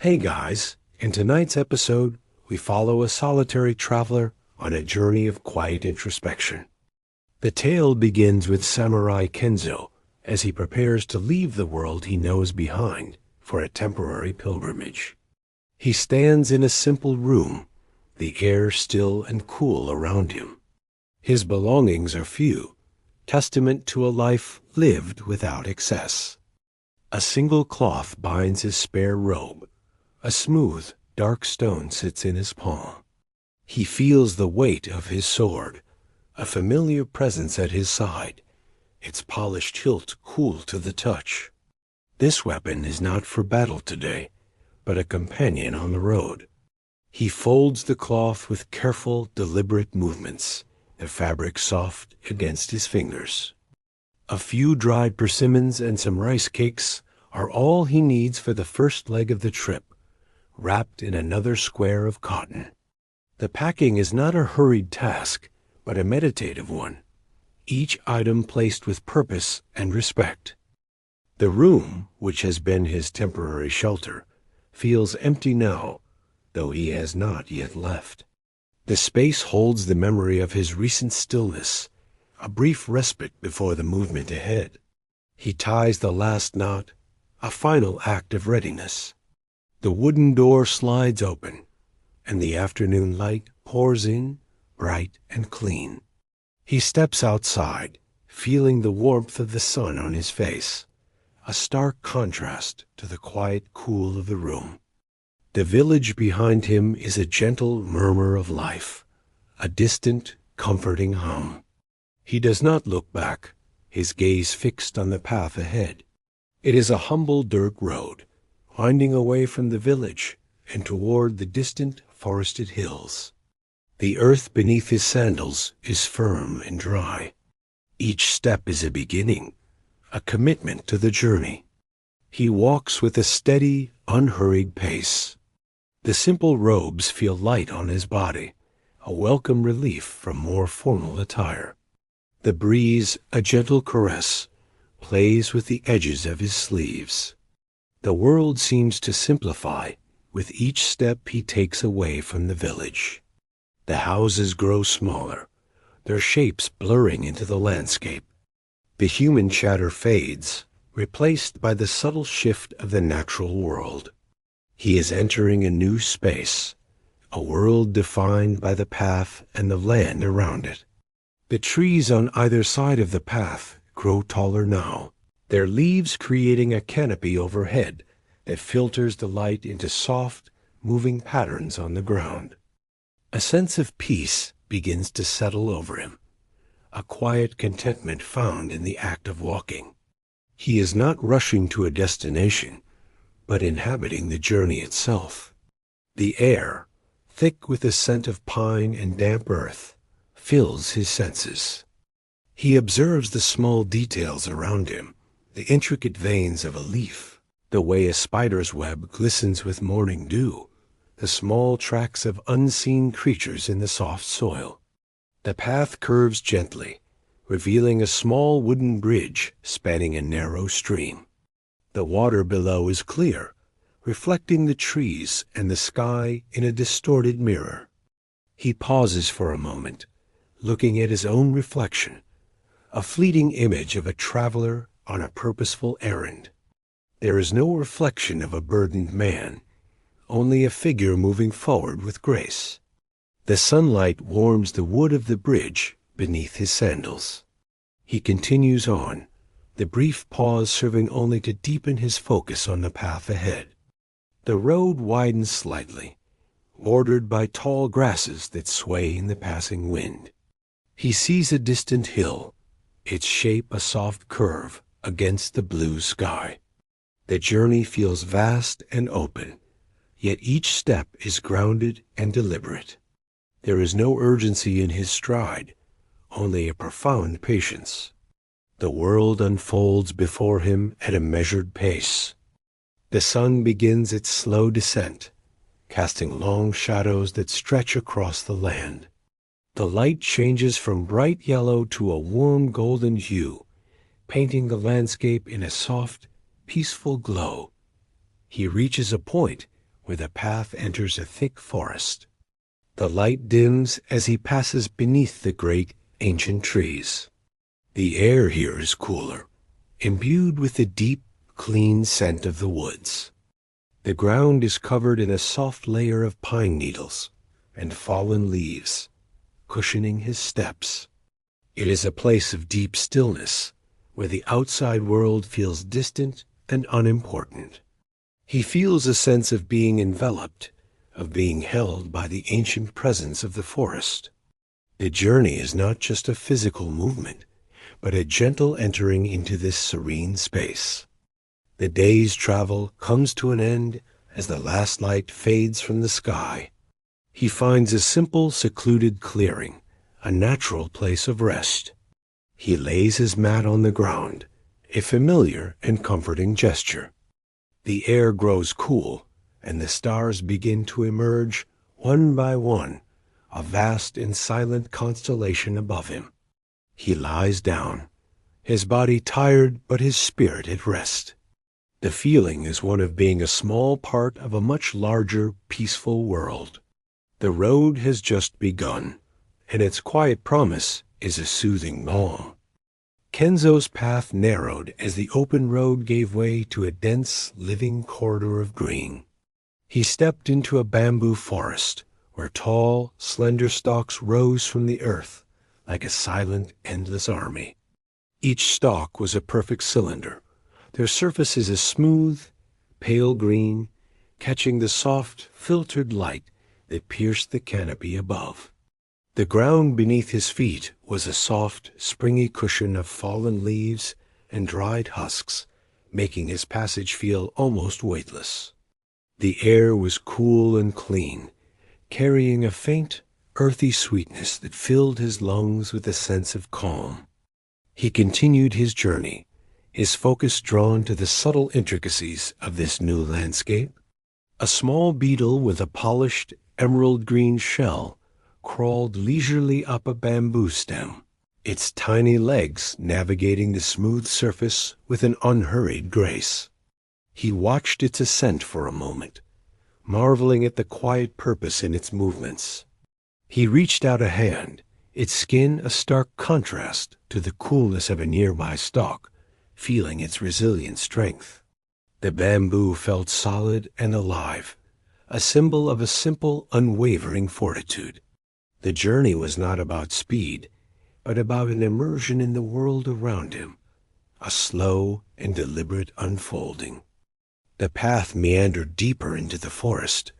Hey guys, in tonight's episode, we follow a solitary traveler on a journey of quiet introspection. The tale begins with Samurai Kenzo as he prepares to leave the world he knows behind for a temporary pilgrimage. He stands in a simple room, the air still and cool around him. His belongings are few, testament to a life lived without excess. A single cloth binds his spare robe. A smooth, dark stone sits in his palm. He feels the weight of his sword, a familiar presence at his side, its polished hilt cool to the touch. This weapon is not for battle today, but a companion on the road. He folds the cloth with careful, deliberate movements, the fabric soft against his fingers. A few dried persimmons and some rice cakes are all he needs for the first leg of the trip, wrapped in another square of cotton. The packing is not a hurried task, but a meditative one, each item placed with purpose and respect. The room, which has been his temporary shelter, feels empty now, though he has not yet left. The space holds the memory of his recent stillness, a brief respite before the movement ahead. He ties the last knot, a final act of readiness. The wooden door slides open, and the afternoon light pours in, bright and clean. He steps outside, feeling the warmth of the sun on his face, a stark contrast to the quiet cool of the room. The village behind him is a gentle murmur of life, a distant, comforting hum. He does not look back, his gaze fixed on the path ahead. It is a humble dirt road, winding away from the village and toward the distant forested hills. The earth beneath his sandals is firm and dry. Each step is a beginning, a commitment to the journey. He walks with a steady, unhurried pace. The simple robes feel light on his body, a welcome relief from more formal attire. The breeze, a gentle caress, plays with the edges of his sleeves. The world seems to simplify with each step he takes away from the village. The houses grow smaller, their shapes blurring into the landscape. The human chatter fades, replaced by the subtle shift of the natural world. He is entering a new space, a world defined by the path and the land around it. The trees on either side of the path grow taller now, their leaves creating a canopy overhead that filters the light into soft, moving patterns on the ground. A sense of peace begins to settle over him, a quiet contentment found in the act of walking. He is not rushing to a destination, but inhabiting the journey itself. The air, thick with the scent of pine and damp earth, fills his senses. He observes the small details around him, the intricate veins of a leaf, the way a spider's web glistens with morning dew, the small tracks of unseen creatures in the soft soil. The path curves gently, revealing a small wooden bridge spanning a narrow stream. The water below is clear, reflecting the trees and the sky in a distorted mirror. He pauses for a moment, looking at his own reflection, a fleeting image of a traveler on a purposeful errand. There is no reflection of a burdened man, only a figure moving forward with grace. The sunlight warms the wood of the bridge beneath his sandals. He continues on, the brief pause serving only to deepen his focus on the path ahead. The road widens slightly, bordered by tall grasses that sway in the passing wind. He sees a distant hill, its shape a soft curve against the blue sky. The journey feels vast and open, yet each step is grounded and deliberate. There is no urgency in his stride, only a profound patience. The world unfolds before him at a measured pace. The sun begins its slow descent, casting long shadows that stretch across the land. The light changes from bright yellow to a warm golden hue, painting the landscape in a soft, peaceful glow. He reaches a point where the path enters a thick forest. The light dims as he passes beneath the great ancient trees. The air here is cooler, imbued with the deep, clean scent of the woods. The ground is covered in a soft layer of pine needles and fallen leaves, cushioning his steps. It is a place of deep stillness, where the outside world feels distant and unimportant. He feels a sense of being enveloped, of being held by the ancient presence of the forest. The journey is not just a physical movement, but a gentle entering into this serene space. The day's travel comes to an end as the last light fades from the sky. He finds a simple, secluded clearing, a natural place of rest. He lays his mat on the ground, a familiar and comforting gesture. The air grows cool, and the stars begin to emerge one by one, a vast and silent constellation above him. He lies down, his body tired but his spirit at rest. The feeling is one of being a small part of a much larger, peaceful world. The road has just begun, and its quiet promise is a soothing balm. Kenzo's path narrowed as the open road gave way to a dense, living corridor of green. He stepped into a bamboo forest, where tall, slender stalks rose from the earth like a silent, endless army. Each stalk was a perfect cylinder, their surfaces a smooth, pale green, catching the soft, filtered light that pierced the canopy above. The ground beneath his feet was a soft, springy cushion of fallen leaves and dried husks, making his passage feel almost weightless. The air was cool and clean, carrying a faint, earthy sweetness that filled his lungs with a sense of calm. He continued his journey, his focus drawn to the subtle intricacies of this new landscape. A small beetle with a polished, emerald green shell crawled leisurely up a bamboo stem, its tiny legs navigating the smooth surface with an unhurried grace. He watched its ascent for a moment, marveling at the quiet purpose in its movements. He reached out a hand, its skin a stark contrast to the coolness of a nearby stalk, feeling its resilient strength. The bamboo felt solid and alive, a symbol of a simple, unwavering fortitude. The journey was not about speed, but about an immersion in the world around him, a slow and deliberate unfolding. The path meandered deeper into the forest,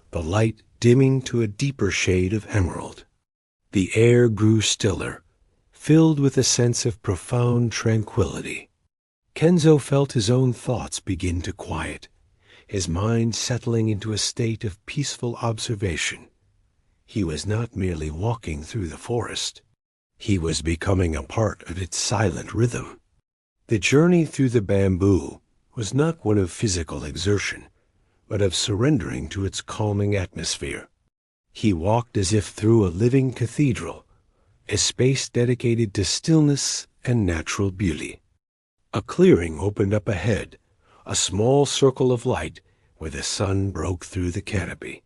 the light dimming to a deeper shade of emerald. The air grew stiller, filled with a sense of profound tranquility. Kenzo felt his own thoughts begin to quiet, his mind settling into a state of peaceful observation. He was not merely walking through the forest. He was becoming a part of its silent rhythm. The journey through the bamboo was not one of physical exertion, but of surrendering to its calming atmosphere. He walked as if through a living cathedral, a space dedicated to stillness and natural beauty. A clearing opened up ahead, a small circle of light where the sun broke through the canopy.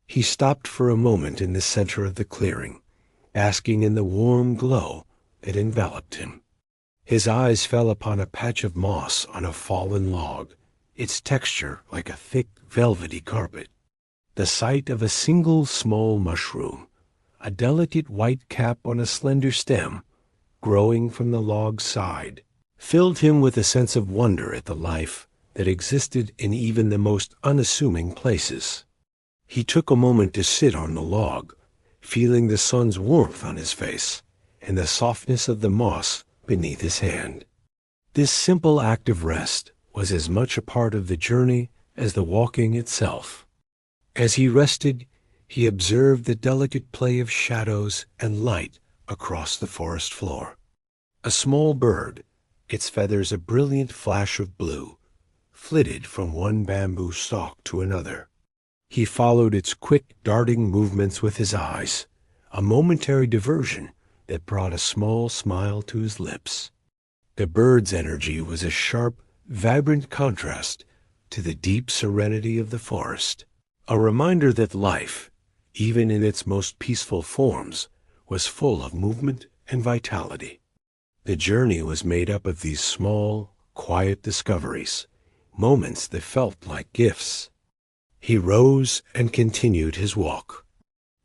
He stopped for a moment in the center of the clearing, basking in the warm glow that enveloped him. His eyes fell upon a patch of moss on a fallen log, its texture like a thick, velvety carpet. The sight of a single small mushroom, a delicate white cap on a slender stem, growing from the log's side, filled him with a sense of wonder at the life that existed in even the most unassuming places. He took a moment to sit on the log, feeling the sun's warmth on his face and the softness of the moss beneath his hand. This simple act of rest was as much a part of the journey as the walking itself. As he rested, he observed the delicate play of shadows and light across the forest floor. A small bird, its feathers a brilliant flash of blue, flitted from one bamboo stalk to another. He followed its quick, darting movements with his eyes, a momentary diversion that brought a small smile to his lips. The bird's energy was a sharp, vibrant contrast to the deep serenity of the forest. a reminder that life, even in its most peaceful forms, was full of movement and vitality. The journey was made up of these small, quiet discoveries, moments that felt like gifts. He rose and continued his walk.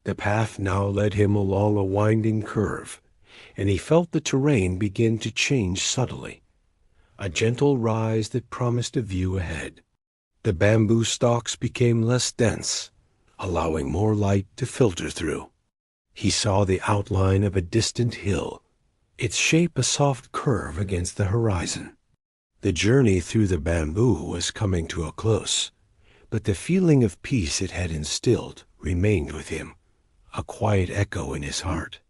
The path now led him along a winding curve, and he felt the terrain begin to change subtly, a gentle rise that promised a view ahead. The bamboo stalks became less dense, allowing more light to filter through. He saw the outline of a distant hill, its shape a soft curve against the horizon. The journey through the bamboo was coming to a close, but the feeling of peace it had instilled remained with him, a quiet echo in his heart.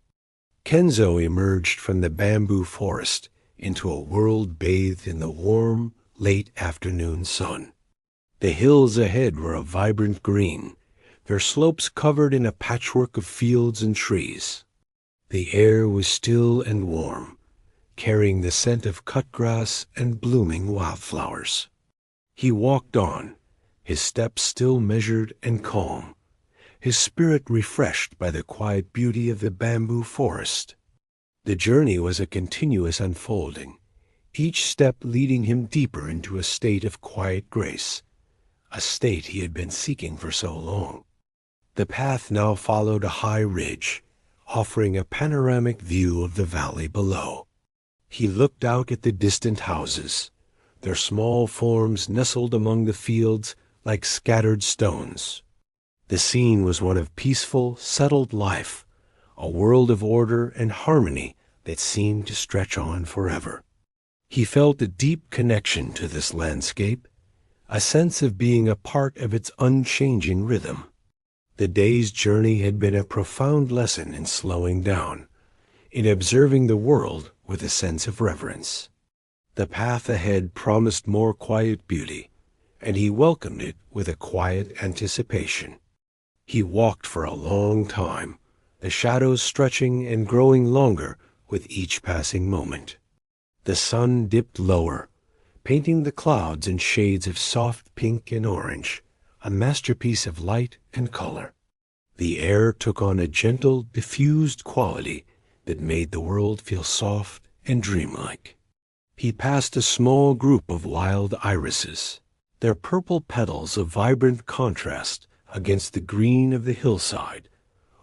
Kenzo emerged from the bamboo forest into a world bathed in the warm, late afternoon sun. The hills ahead were a vibrant green, their slopes covered in a patchwork of fields and trees. The air was still and warm, carrying the scent of cut grass and blooming wildflowers. He walked on, his steps still measured and calm, his spirit refreshed by the quiet beauty of the bamboo forest. The journey was a continuous unfolding, each step leading him deeper into a state of quiet grace, a state he had been seeking for so long. The path now followed a high ridge, offering a panoramic view of the valley below. He looked out at the distant houses, their small forms nestled among the fields like scattered stones. The scene was one of peaceful, settled life, a world of order and harmony that seemed to stretch on forever. He felt a deep connection to this landscape, a sense of being a part of its unchanging rhythm. The day's journey had been a profound lesson in slowing down, in observing the world with a sense of reverence. The path ahead promised more quiet beauty, and he welcomed it with a quiet anticipation. He walked for a long time, the shadows stretching and growing longer with each passing moment. The sun dipped lower, painting the clouds in shades of soft pink and orange, a masterpiece of light and color. The air took on a gentle, diffused quality that made the world feel soft and dreamlike. He passed a small group of wild irises, their purple petals a vibrant contrast against the green of the hillside,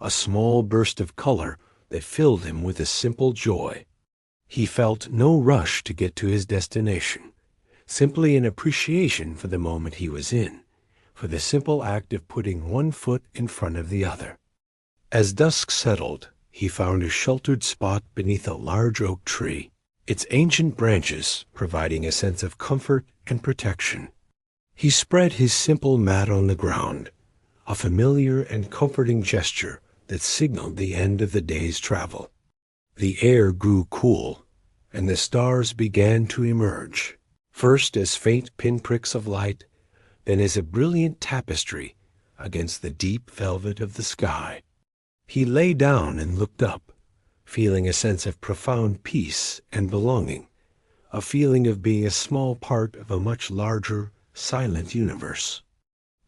a small burst of color that filled him with a simple joy. He felt no rush to get to his destination, simply an appreciation for the moment he was in, for the simple act of putting one foot in front of the other. As dusk settled, he found a sheltered spot beneath a large oak tree, its ancient branches providing a sense of comfort and protection. He spread his simple mat on the ground, a familiar and comforting gesture that signaled the end of the day's travel. The air grew cool, and the stars began to emerge, first as faint pinpricks of light, then as a brilliant tapestry against the deep velvet of the sky. He lay down and looked up, feeling a sense of profound peace and belonging, a feeling of being a small part of a much larger, silent universe.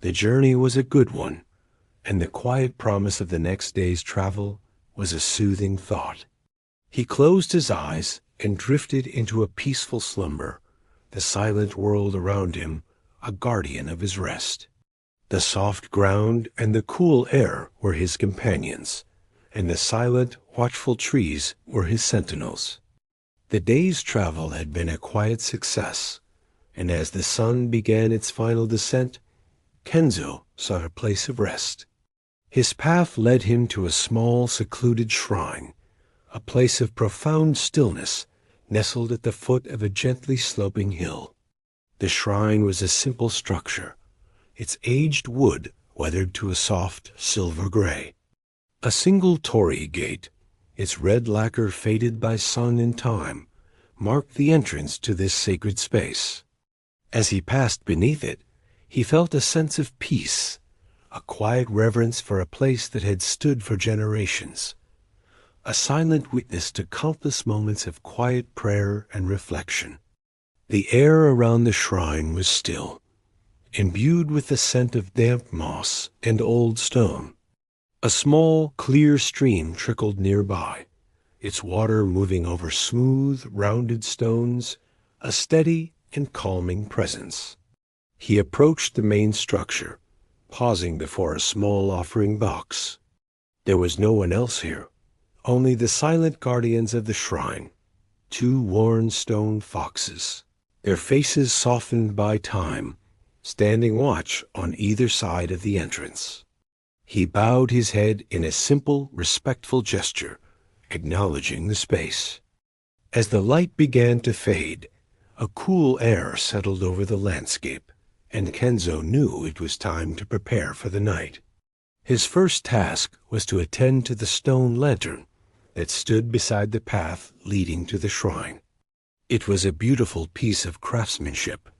The journey was a good one, and the quiet promise of the next day's travel was a soothing thought. He closed his eyes and drifted into a peaceful slumber, the silent world around him a guardian of his rest. The soft ground and the cool air were his companions, and the silent, watchful trees were his sentinels. The day's travel had been a quiet success, and as the sun began its final descent, Kenzo sought a place of rest. His path led him to a small, secluded shrine, a place of profound stillness nestled at the foot of a gently sloping hill. The shrine was a simple structure, its aged wood weathered to a soft silver gray. A single torii gate, its red lacquer faded by sun and time, marked the entrance to this sacred space. As he passed beneath it, he felt a sense of peace, a quiet reverence for a place that had stood for generations, a silent witness to countless moments of quiet prayer and reflection. The air around the shrine was still, imbued with the scent of damp moss and old stone. A small, clear stream trickled nearby, its water moving over smooth, rounded stones, a steady and calming presence. He approached the main structure, pausing before a small offering box. There was no one else here, only the silent guardians of the shrine, two worn stone foxes, their faces softened by time, standing watch on either side of the entrance. He bowed his head in a simple, respectful gesture, acknowledging the space. As the light began to fade, a cool air settled over the landscape, and Kenzo knew it was time to prepare for the night. His first task was to attend to the stone lantern that stood beside the path leading to the shrine. It was a beautiful piece of craftsmanship,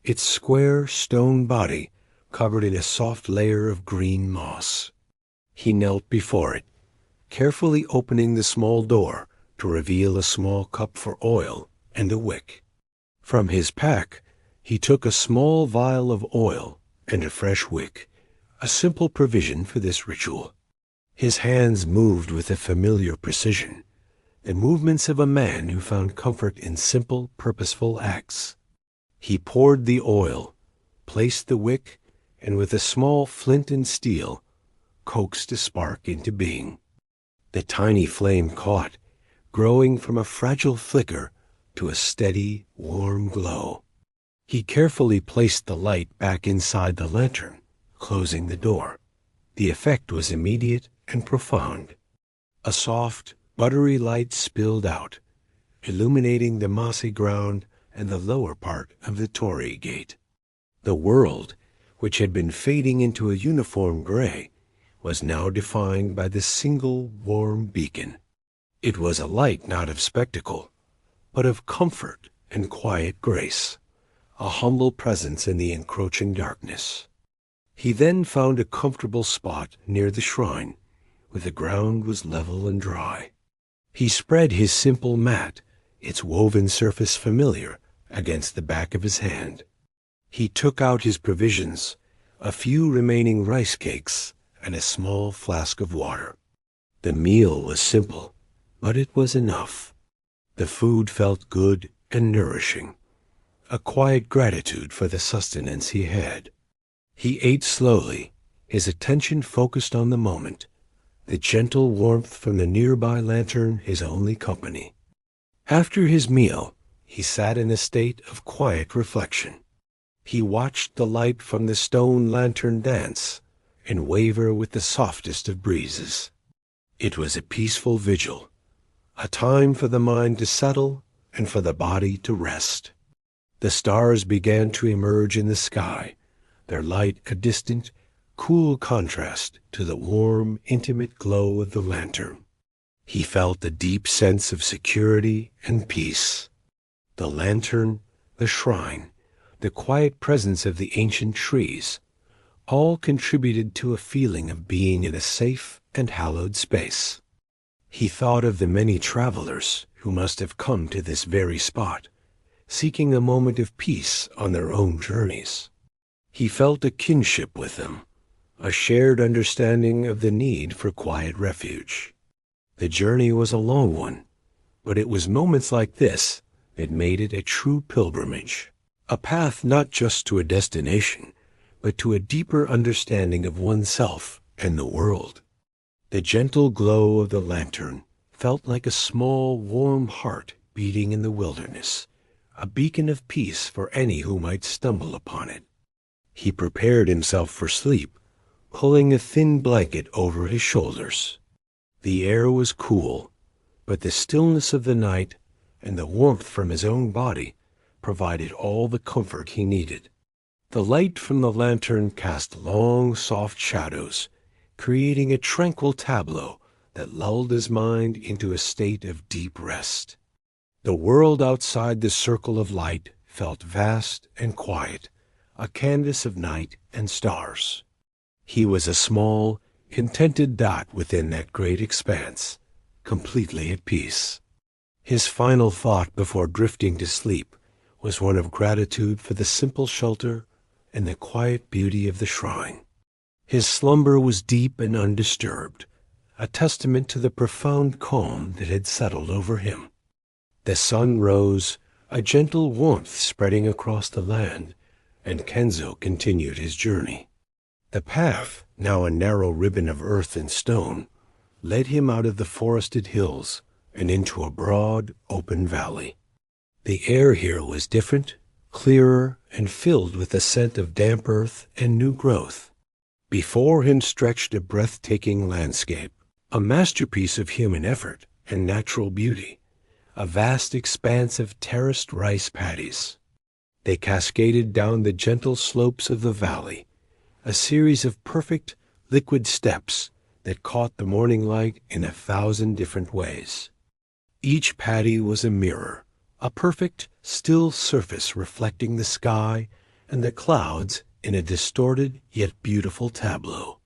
its square stone body covered in a soft layer of green moss. He knelt before it, carefully opening the small door to reveal a small cup for oil and a wick. From his pack, he took a small vial of oil and a fresh wick, a simple provision for this ritual. His hands moved with a familiar precision, the movements of a man who found comfort in simple, purposeful acts. He poured the oil, placed the wick, and with a small flint and steel, coaxed a spark into being. The tiny flame caught, growing from a fragile flicker to a steady, warm glow. He carefully placed the light back inside the lantern, closing the door. The effect was immediate and profound. A soft, buttery light spilled out, illuminating the mossy ground and the lower part of the Torii gate. The world, which had been fading into a uniform gray, was now defined by the single warm beacon. It was a light not of spectacle, but of comfort and quiet grace, a humble presence in the encroaching darkness. He then found a comfortable spot near the shrine, where the ground was level and dry. He spread his simple mat, its woven surface familiar, against the back of his hand. He took out his provisions, a few remaining rice cakes, and a small flask of water. The meal was simple, but it was enough. The food felt good and nourishing, a quiet gratitude for the sustenance he had. He ate slowly, his attention focused on the moment, the gentle warmth from the nearby lantern his only company. After his meal, he sat in a state of quiet reflection. He watched the light from the stone lantern dance and waver with the softest of breezes. It was a peaceful vigil, a time for the mind to settle and for the body to rest. The stars began to emerge in the sky, their light a distant, cool contrast to the warm, intimate glow of the lantern. He felt a deep sense of security and peace. The lantern, the shrine, the quiet presence of the ancient trees, all contributed to a feeling of being in a safe and hallowed space. He thought of the many travelers who must have come to this very spot, seeking a moment of peace on their own journeys. He felt a kinship with them, a shared understanding of the need for quiet refuge. The journey was a long one, but it was moments like this that made it a true pilgrimage, a path not just to a destination, but to a deeper understanding of oneself and the world. The gentle glow of the lantern felt like a small, warm heart beating in the wilderness, a beacon of peace for any who might stumble upon it. He prepared himself for sleep, pulling a thin blanket over his shoulders. The air was cool, but the stillness of the night and the warmth from his own body provided all the comfort he needed. The light from the lantern cast long, soft shadows, creating a tranquil tableau that lulled his mind into a state of deep rest. The world outside the circle of light felt vast and quiet, a canvas of night and stars. He was a small, contented dot within that great expanse, completely at peace. His final thought before drifting to sleep was one of gratitude for the simple shelter, and the quiet beauty of the shrine. His slumber was deep and undisturbed, a testament to the profound calm that had settled over him. The sun rose, a gentle warmth spreading across the land, and Kenzo continued his journey. The path, now a narrow ribbon of earth and stone, led him out of the forested hills and into a broad, open valley. The air here was different, clearer, and filled with the scent of damp earth and new growth. Before him stretched a breathtaking landscape, a masterpiece of human effort and natural beauty, a vast expanse of terraced rice paddies. They cascaded down the gentle slopes of the valley, a series of perfect, liquid steps that caught the morning light in 1,000 different ways. Each paddy was a mirror, a perfect, still surface reflecting the sky and the clouds in a distorted yet beautiful tableau.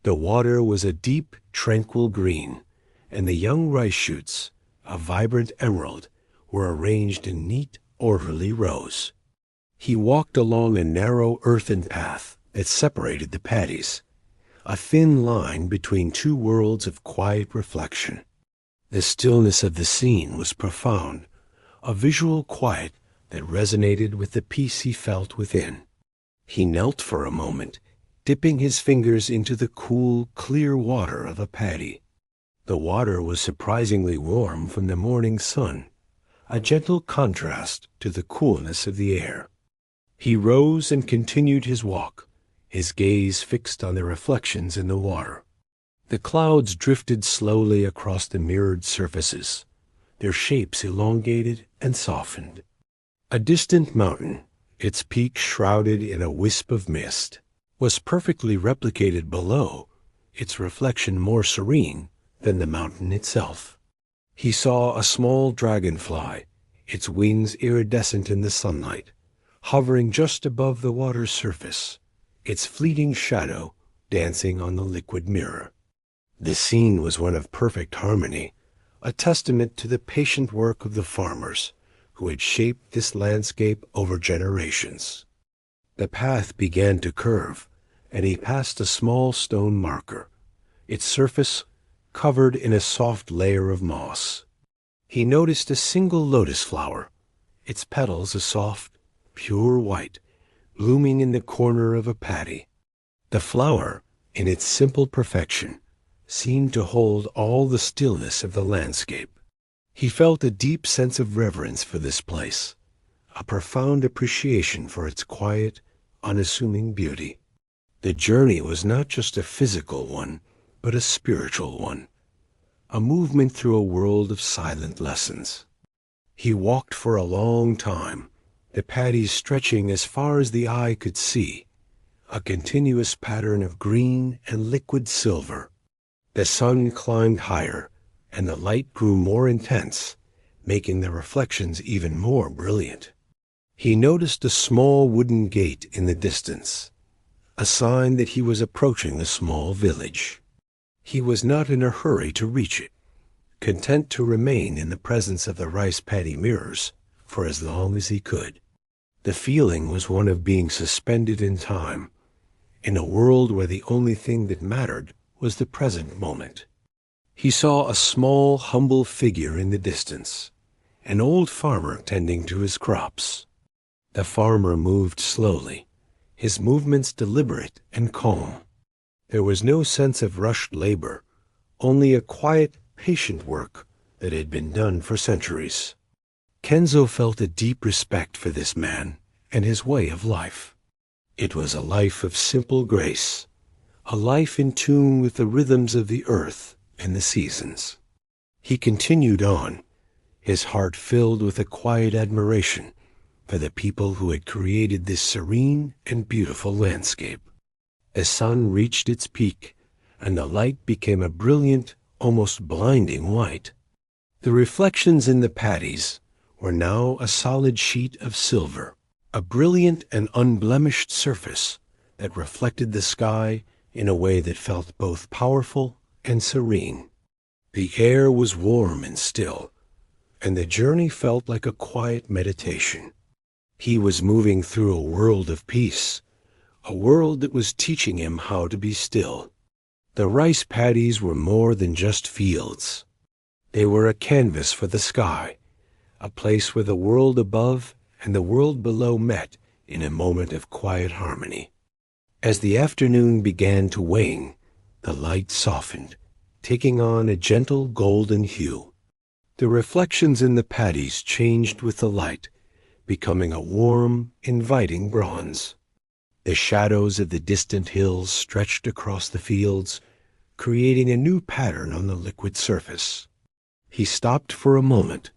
The water was a deep, tranquil green, and the young rice shoots, a vibrant emerald, were arranged in neat, orderly rows. He walked along a narrow earthen path that separated the paddies, a thin line between two worlds of quiet reflection. The stillness of the scene was profound, a visual quiet that resonated with the peace he felt within. He knelt for a moment, dipping his fingers into the cool, clear water of a paddy. The water was surprisingly warm from the morning sun, a gentle contrast to the coolness of the air. He rose and continued his walk, his gaze fixed on the reflections in the water. The clouds drifted slowly across the mirrored surfaces, their shapes elongated and softened. A distant mountain, its peak shrouded in a wisp of mist, was perfectly replicated below, its reflection more serene than the mountain itself. He saw a small dragonfly, its wings iridescent in the sunlight, hovering just above the water's surface, its fleeting shadow dancing on the liquid mirror. The scene was one of perfect harmony, a testament to the patient work of the farmers who had shaped this landscape over generations. The path began to curve, and he passed a small stone marker, its surface covered in a soft layer of moss. He noticed a single lotus flower, its petals a soft, pure white, blooming in the corner of a paddy. The flower, in its simple perfection, seemed to hold all the stillness of the landscape. He felt a deep sense of reverence for this place, a profound appreciation for its quiet, unassuming beauty. The journey was not just a physical one, but a spiritual one, a movement through a world of silent lessons. He walked for a long time, the paddies stretching as far as the eye could see, a continuous pattern of green and liquid silver. The sun climbed higher, and the light grew more intense, making the reflections even more brilliant. He noticed a small wooden gate in the distance, a sign that he was approaching a small village. He was not in a hurry to reach it, content to remain in the presence of the rice paddy mirrors for as long as he could. The feeling was one of being suspended in time, in a world where the only thing that mattered was the present moment. He saw a small, humble figure in the distance, an old farmer tending to his crops. The farmer moved slowly, his movements deliberate and calm. There was no sense of rushed labor, only a quiet, patient work that had been done for centuries. Kenzo felt a deep respect for this man and his way of life. It was a life of simple grace, a life in tune with the rhythms of the earth and the seasons. He continued on, his heart filled with a quiet admiration for the people who had created this serene and beautiful landscape. The sun reached its peak, and the light became a brilliant, almost blinding white. The reflections in the paddies were now a solid sheet of silver, a brilliant and unblemished surface that reflected the sky in a way that felt both powerful and serene. The air was warm and still, and the journey felt like a quiet meditation. He was moving through a world of peace, a world that was teaching him how to be still. The rice paddies were more than just fields. They were a canvas for the sky, a place where the world above and the world below met in a moment of quiet harmony. As the afternoon began to wane, the light softened, taking on a gentle golden hue. The reflections in the paddies changed with the light, becoming a warm, inviting bronze. The shadows of the distant hills stretched across the fields, creating a new pattern on the liquid surface. He stopped for a moment,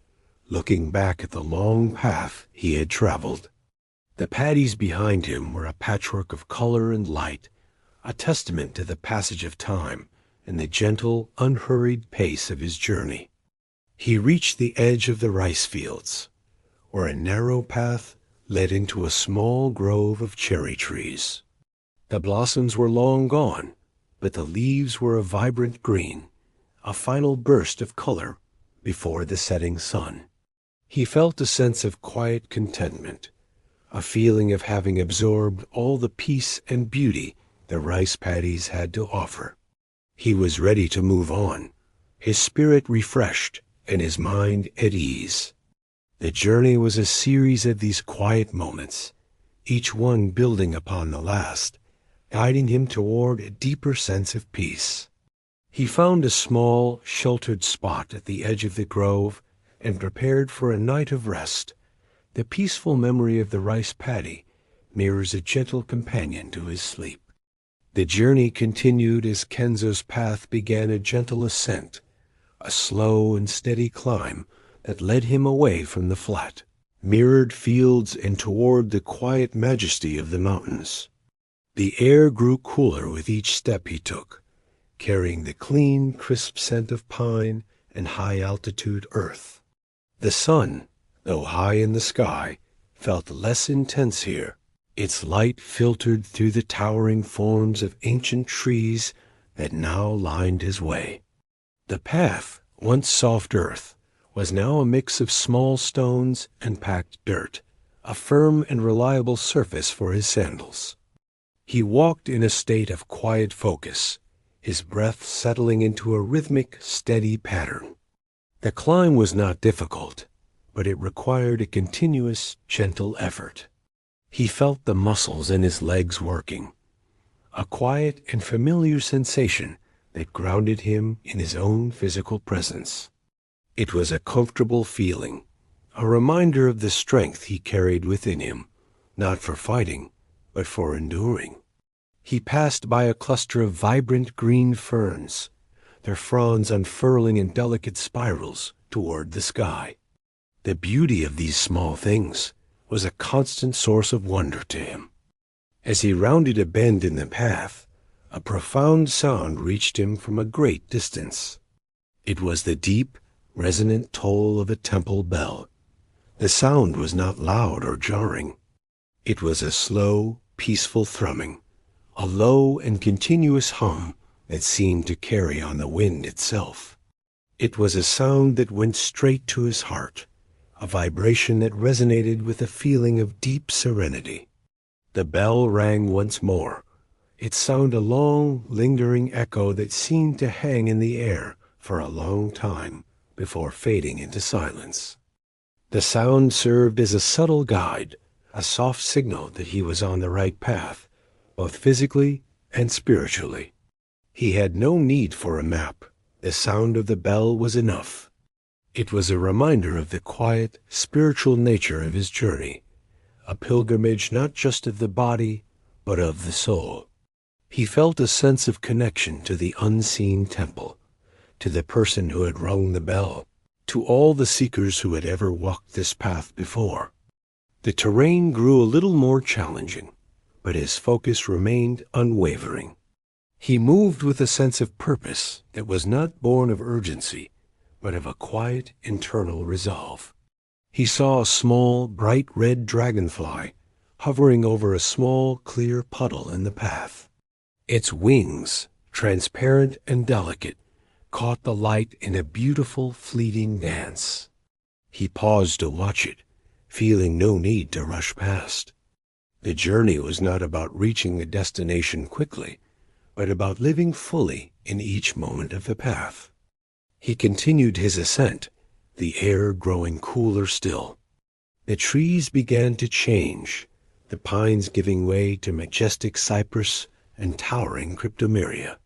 looking back at the long path he had traveled. The paddies behind him were a patchwork of color and light, a testament to the passage of time and the gentle, unhurried pace of his journey. He reached the edge of the rice fields, where a narrow path led into a small grove of cherry trees. The blossoms were long gone, but the leaves were a vibrant green, a final burst of color before the setting sun. He felt a sense of quiet contentment, a feeling of having absorbed all the peace and beauty the rice paddies had to offer. He was ready to move on, his spirit refreshed and his mind at ease. The journey was a series of these quiet moments, each one building upon the last, guiding him toward a deeper sense of peace. He found a small, sheltered spot at the edge of the grove and prepared for a night of rest. The peaceful memory of the rice paddy mirrors a gentle companion to his sleep. The journey continued as Kenzo's path began a gentle ascent, a slow and steady climb that led him away from the flat, mirrored fields and toward the quiet majesty of the mountains. The air grew cooler with each step he took, carrying the clean, crisp scent of pine and high-altitude earth. The sun, though high in the sky, felt less intense here. Its light filtered through the towering forms of ancient trees that now lined his way. The path, once soft earth, was now a mix of small stones and packed dirt, a firm and reliable surface for his sandals. He walked in a state of quiet focus, his breath settling into a rhythmic, steady pattern. The climb was not difficult, but it required a continuous, gentle effort. He felt the muscles in his legs working, a quiet and familiar sensation that grounded him in his own physical presence. It was a comfortable feeling, a reminder of the strength he carried within him, not for fighting, but for enduring. He passed by a cluster of vibrant green ferns, their fronds unfurling in delicate spirals toward the sky. The beauty of these small things was a constant source of wonder to him. As he rounded a bend in the path, a profound sound reached him from a great distance. It was the deep, resonant toll of a temple bell. The sound was not loud or jarring. It was a slow, peaceful thrumming, a low and continuous hum that seemed to carry on the wind itself. It was a sound that went straight to his heart, a vibration that resonated with a feeling of deep serenity. The bell rang once more, its sound a long, lingering echo that seemed to hang in the air for a long time before fading into silence. The sound served as a subtle guide, a soft signal that he was on the right path, both physically and spiritually. He had no need for a map. The sound of the bell was enough. It was a reminder of the quiet, spiritual nature of his journey, a pilgrimage not just of the body, but of the soul. He felt a sense of connection to the unseen temple, to the person who had rung the bell, to all the seekers who had ever walked this path before. The terrain grew a little more challenging, but his focus remained unwavering. He moved with a sense of purpose that was not born of urgency, but of a quiet internal resolve. He saw a small, bright red dragonfly hovering over a small, clear puddle in the path. Its wings, transparent and delicate, caught the light in a beautiful, fleeting dance. He paused to watch it, feeling no need to rush past. The journey was not about reaching a destination quickly, but about living fully in each moment of the path. He continued his ascent, the air growing cooler still. The trees began to change, the pines giving way to majestic cypress and towering cryptomeria.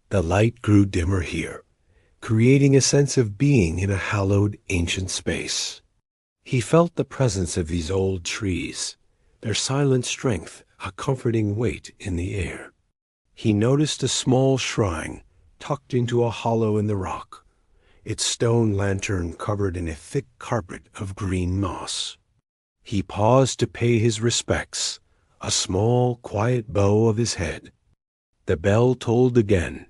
The light grew dimmer here, creating a sense of being in a hallowed ancient space. He felt the presence of these old trees, their silent strength a comforting weight in the air. He noticed a small shrine tucked into a hollow in the rock, its stone lantern covered in a thick carpet of green moss. He paused to pay his respects, a small, quiet bow of his head. The bell tolled again,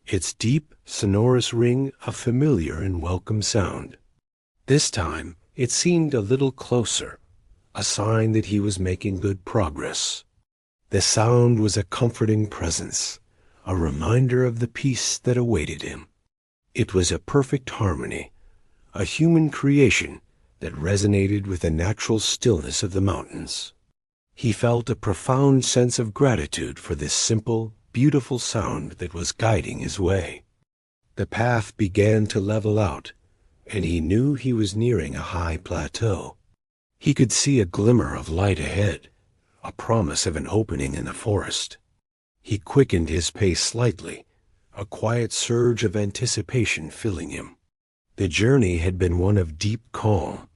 its deep, sonorous ring a familiar and welcome sound. This time it seemed a little closer, a sign that he was making good progress. The sound was a comforting presence, a reminder of the peace that awaited him. It was a perfect harmony, a human creation that resonated with the natural stillness of the mountains. He felt a profound sense of gratitude for this simple, beautiful sound that was guiding his way. The path began to level out, and he knew he was nearing a high plateau. He could see a glimmer of light ahead, a promise of an opening in the forest. He quickened his pace slightly, a quiet surge of anticipation filling him. The journey had been one of deep calm,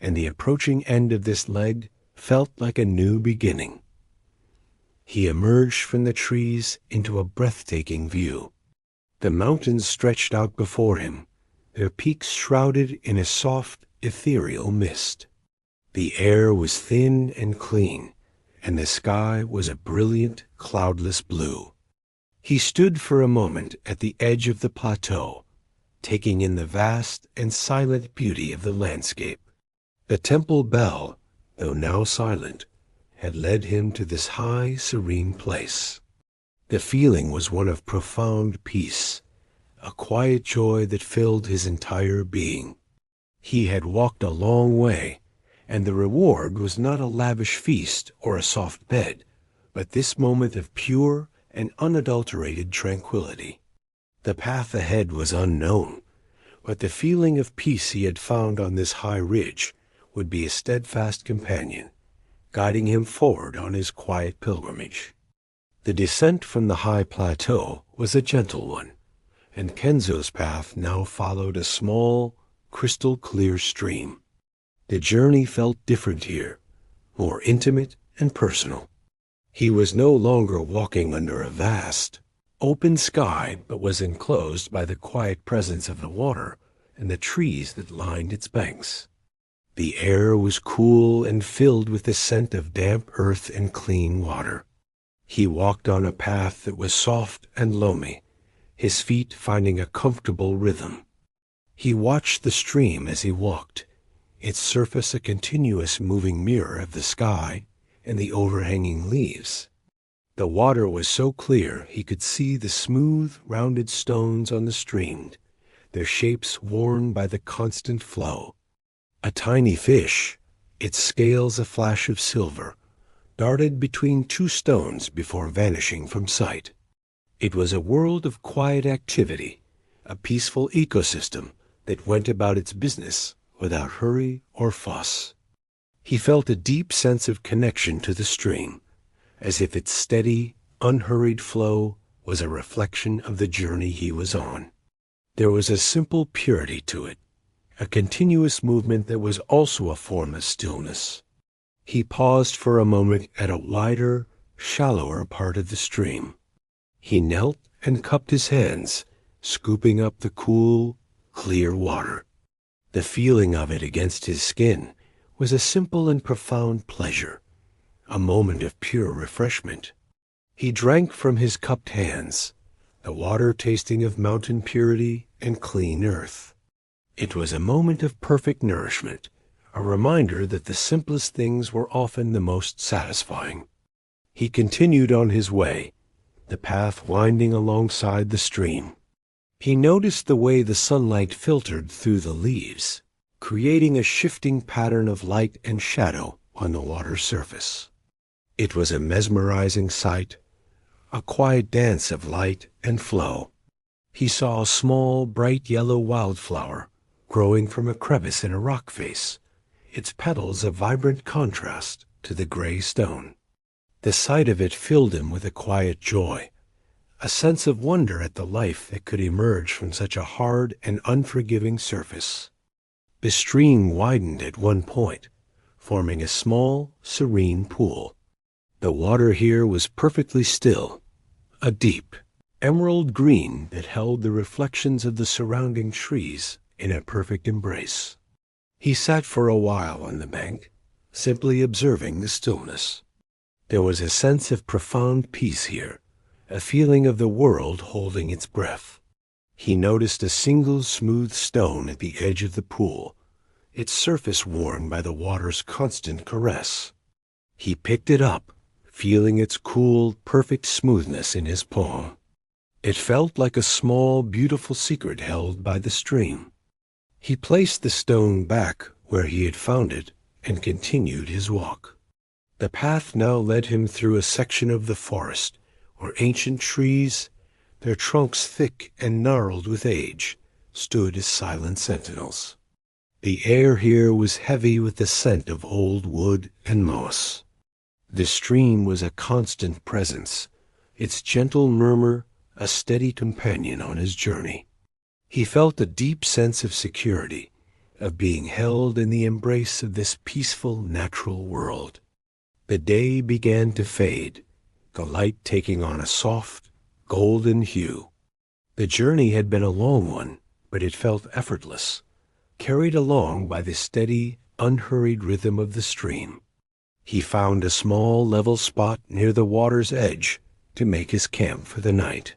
and the approaching end of this leg felt like a new beginning. He emerged from the trees into a breathtaking view. The mountains stretched out before him, their peaks shrouded in a soft, ethereal mist. The air was thin and clean, and the sky was a brilliant, cloudless blue. He stood for a moment at the edge of the plateau, taking in the vast and silent beauty of the landscape. The temple bell, though now silent, had led him to this high, serene place. The feeling was one of profound peace, a quiet joy that filled his entire being. He had walked a long way, and the reward was not a lavish feast or a soft bed, but this moment of pure and unadulterated tranquility. The path ahead was unknown, but the feeling of peace he had found on this high ridge would be a steadfast companion, guiding him forward on his quiet pilgrimage. The descent from the high plateau was a gentle one, and Kenzo's path now followed a small, crystal-clear stream. The journey felt different here, more intimate and personal. He was no longer walking under a vast, open sky, but was enclosed by the quiet presence of the water and the trees that lined its banks. The air was cool and filled with the scent of damp earth and clean water. He walked on a path that was soft and loamy, his feet finding a comfortable rhythm. He watched the stream as he walked, its surface a continuous moving mirror of the sky and the overhanging leaves. The water was so clear he could see the smooth, rounded stones on the stream, their shapes worn by the constant flow. A tiny fish, its scales a flash of silver, darted between two stones before vanishing from sight. It was a world of quiet activity, a peaceful ecosystem that went about its business without hurry or fuss. He felt a deep sense of connection to the stream, as if its steady, unhurried flow was a reflection of the journey he was on. There was a simple purity to it, a continuous movement that was also a form of stillness. He paused for a moment at a wider, shallower part of the stream. He knelt and cupped his hands, scooping up the cool, clear water. The feeling of it against his skin was a simple and profound pleasure, a moment of pure refreshment. He drank from his cupped hands, the water tasting of mountain purity and clean earth. It was a moment of perfect nourishment, a reminder that the simplest things were often the most satisfying. He continued on his way, the path winding alongside the stream. He noticed the way the sunlight filtered through the leaves, creating a shifting pattern of light and shadow on the water's surface. It was a mesmerizing sight, a quiet dance of light and flow. He saw a small, bright yellow wildflower growing from a crevice in a rock face, its petals a vibrant contrast to the gray stone. The sight of it filled him with a quiet joy, a sense of wonder at the life that could emerge from such a hard and unforgiving surface. The stream widened at one point, forming a small, serene pool. The water here was perfectly still, a deep, emerald green that held the reflections of the surrounding trees in a perfect embrace. He sat for a while on the bank, simply observing the stillness. There was a sense of profound peace here, a feeling of the world holding its breath. He noticed a single smooth stone at the edge of the pool, its surface worn by the water's constant caress. He picked it up, feeling its cool, perfect smoothness in his palm. It felt like a small, beautiful secret held by the stream. He placed the stone back where he had found it and continued his walk. The path now led him through a section of the forest where ancient trees, their trunks thick and gnarled with age, stood as silent sentinels. The air here was heavy with the scent of old wood and moss. The stream was a constant presence, its gentle murmur a steady companion on his journey. He felt a deep sense of security, of being held in the embrace of this peaceful natural world. The day began to fade, the light taking on a soft, golden hue. The journey had been a long one, but it felt effortless, carried along by the steady, unhurried rhythm of the stream. He found a small, level spot near the water's edge to make his camp for the night.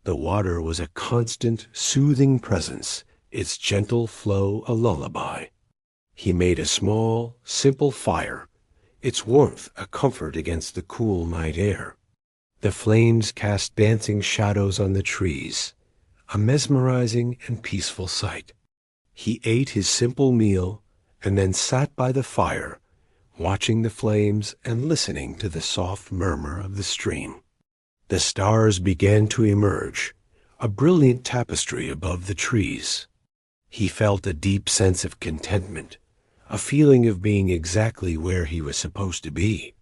The water was a constant, soothing presence, its gentle flow a lullaby. He made a small, simple fire, its warmth a comfort against the cool night air. The flames cast dancing shadows on the trees, a mesmerizing and peaceful sight. He ate his simple meal and then sat by the fire, watching the flames and listening to the soft murmur of the stream. The stars began to emerge, a brilliant tapestry above the trees. He felt a deep sense of contentment, a feeling of being exactly where he was supposed to be.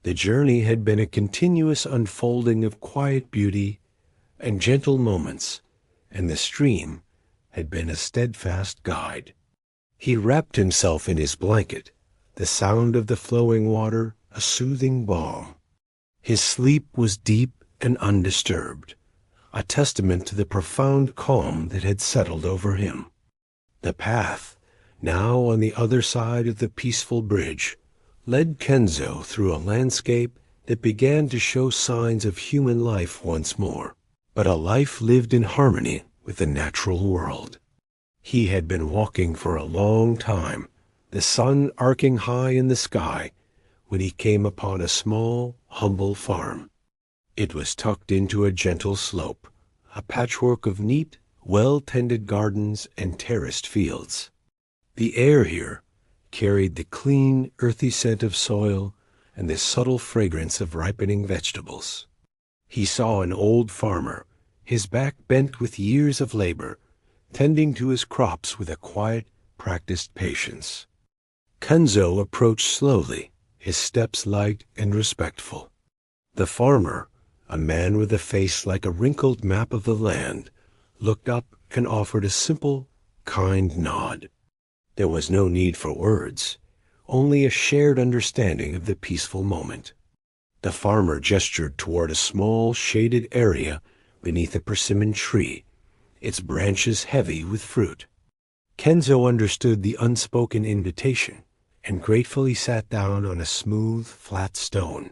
The journey had been a continuous unfolding of quiet beauty and gentle moments, and the stream had been a steadfast guide. He wrapped himself in his blanket, the sound of the flowing water a soothing balm. His sleep was deep and undisturbed, a testament to the profound calm that had settled over him. The path, now on the other side of the peaceful bridge, led Kenzo through a landscape that began to show signs of human life once more, but a life lived in harmony with the natural world. He had been walking for a long time, the sun arcing high in the sky, when he came upon a small, humble farm. It was tucked into a gentle slope, a patchwork of neat, well-tended gardens and terraced fields. The air here carried the clean, earthy scent of soil and the subtle fragrance of ripening vegetables. He saw an old farmer, his back bent with years of labor, tending to his crops with a quiet, practiced patience. Kenzo approached slowly, his steps light and respectful. The farmer, a man with a face like a wrinkled map of the land, looked up and offered a simple, kind nod. There was no need for words, only a shared understanding of the peaceful moment. The farmer gestured toward a small, shaded area beneath a persimmon tree, its branches heavy with fruit. Kenzo understood the unspoken invitation and gratefully sat down on a smooth, flat stone.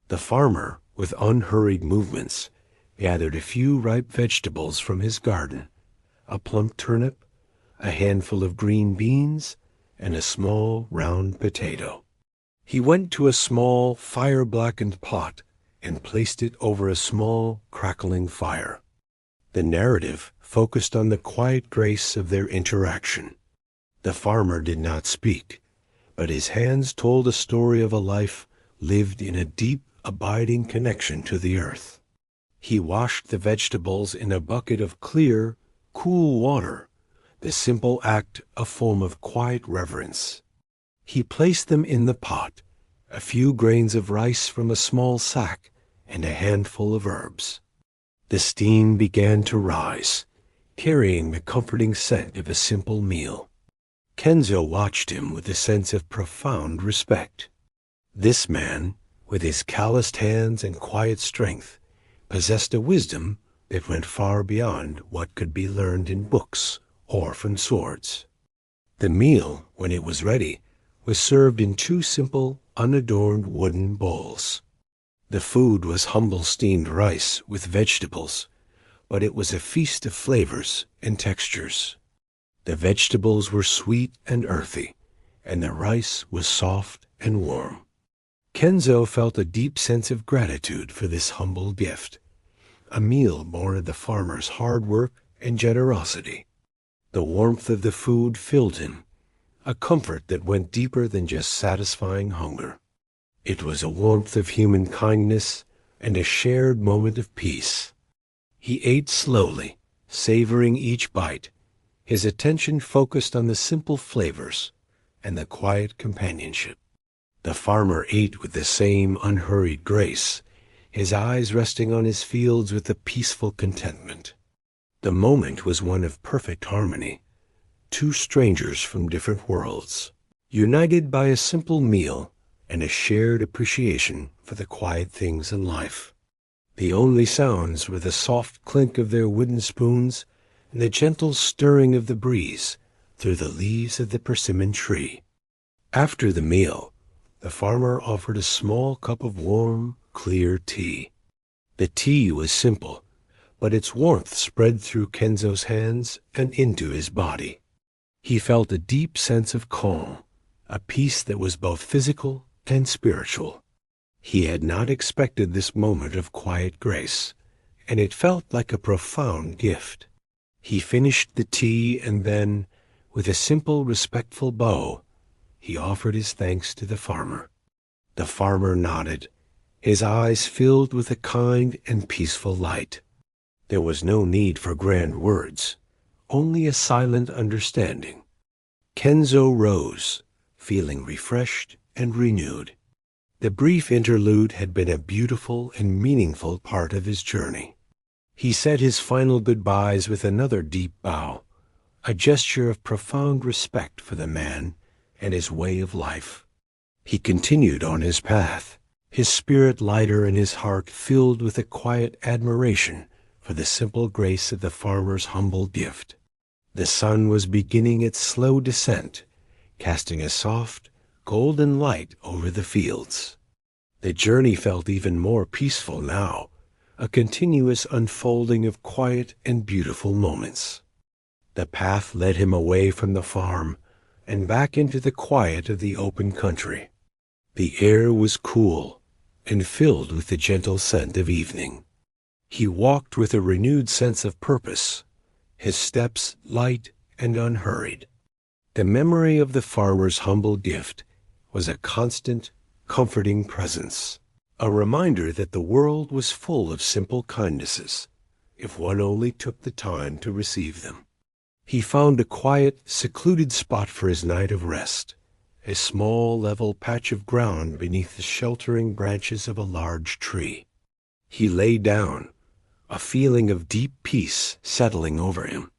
The farmer, with unhurried movements, gathered a few ripe vegetables from his garden, a plump turnip, a handful of green beans, and a small, round potato. He went to a small, fire-blackened pot and placed it over a small, crackling fire. The narrative focused on the quiet grace of their interaction. The farmer did not speak, but his hands told a story of a life lived in a deep, abiding connection to the earth. He washed the vegetables in a bucket of clear, cool water, the simple act a form of quiet reverence. He placed them in the pot, a few grains of rice from a small sack, and a handful of herbs. The steam began to rise, carrying the comforting scent of a simple meal. Kenzo watched him with a sense of profound respect. This man, with his calloused hands and quiet strength, possessed a wisdom that went far beyond what could be learned in books or from swords. The meal, when it was ready, was served in two simple, unadorned wooden bowls. The food was humble steamed rice with vegetables, but it was a feast of flavors and textures. The vegetables were sweet and earthy, and the rice was soft and warm. Kenzo felt a deep sense of gratitude for this humble gift, a meal born of the farmer's hard work and generosity. The warmth of the food filled him, a comfort that went deeper than just satisfying hunger. It was a warmth of human kindness and a shared moment of peace. He ate slowly, savoring each bite, his attention focused on the simple flavors and the quiet companionship. The farmer ate with the same unhurried grace, his eyes resting on his fields with a peaceful contentment. The moment was one of perfect harmony. Two strangers from different worlds, united by a simple meal and a shared appreciation for the quiet things in life. The only sounds were the soft clink of their wooden spoons and the gentle stirring of the breeze through the leaves of the persimmon tree. After the meal, the farmer offered a small cup of warm, clear tea. The tea was simple, but its warmth spread through Kenzo's hands and into his body. He felt a deep sense of calm, a peace that was both physical and spiritual. He had not expected this moment of quiet grace, and it felt like a profound gift. He finished the tea and then, with a simple, respectful bow, he offered his thanks to the farmer. The farmer nodded, his eyes filled with a kind and peaceful light. There was no need for grand words, only a silent understanding. Kenzo rose, feeling refreshed and renewed. The brief interlude had been a beautiful and meaningful part of his journey. He said his final goodbyes with another deep bow, a gesture of profound respect for the man and his way of life. He continued on his path, his spirit lighter and his heart filled with a quiet admiration for the simple grace of the farmer's humble gift. The sun was beginning its slow descent, casting a soft, golden light over the fields. The journey felt even more peaceful now, a continuous unfolding of quiet and beautiful moments. The path led him away from the farm and back into the quiet of the open country. The air was cool and filled with the gentle scent of evening. He walked with a renewed sense of purpose, his steps light and unhurried. The memory of the farmer's humble gift was a constant, comforting presence, a reminder that the world was full of simple kindnesses, if one only took the time to receive them. He found a quiet, secluded spot for his night of rest, a small, level patch of ground beneath the sheltering branches of a large tree. He lay down, a feeling of deep peace settling over him.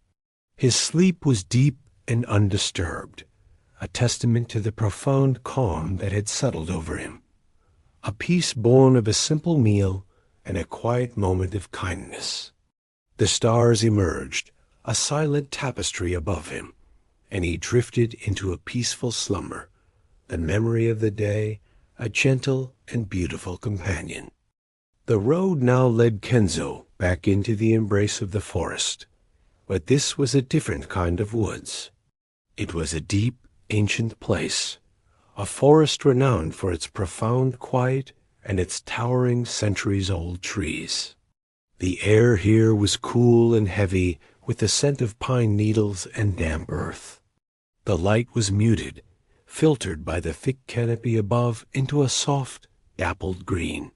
His sleep was deep and undisturbed, a testament to the profound calm that had settled over him, a peace born of a simple meal and a quiet moment of kindness. The stars emerged, a silent tapestry above him, and he drifted into a peaceful slumber, the memory of the day, a gentle and beautiful companion. The road now led Kenzo back into the embrace of the forest, but this was a different kind of woods. It was a deep, ancient place, a forest renowned for its profound quiet and its towering centuries-old trees. The air here was cool and heavy with the scent of pine needles and damp earth. The light was muted, filtered by the thick canopy above into a soft, dappled green.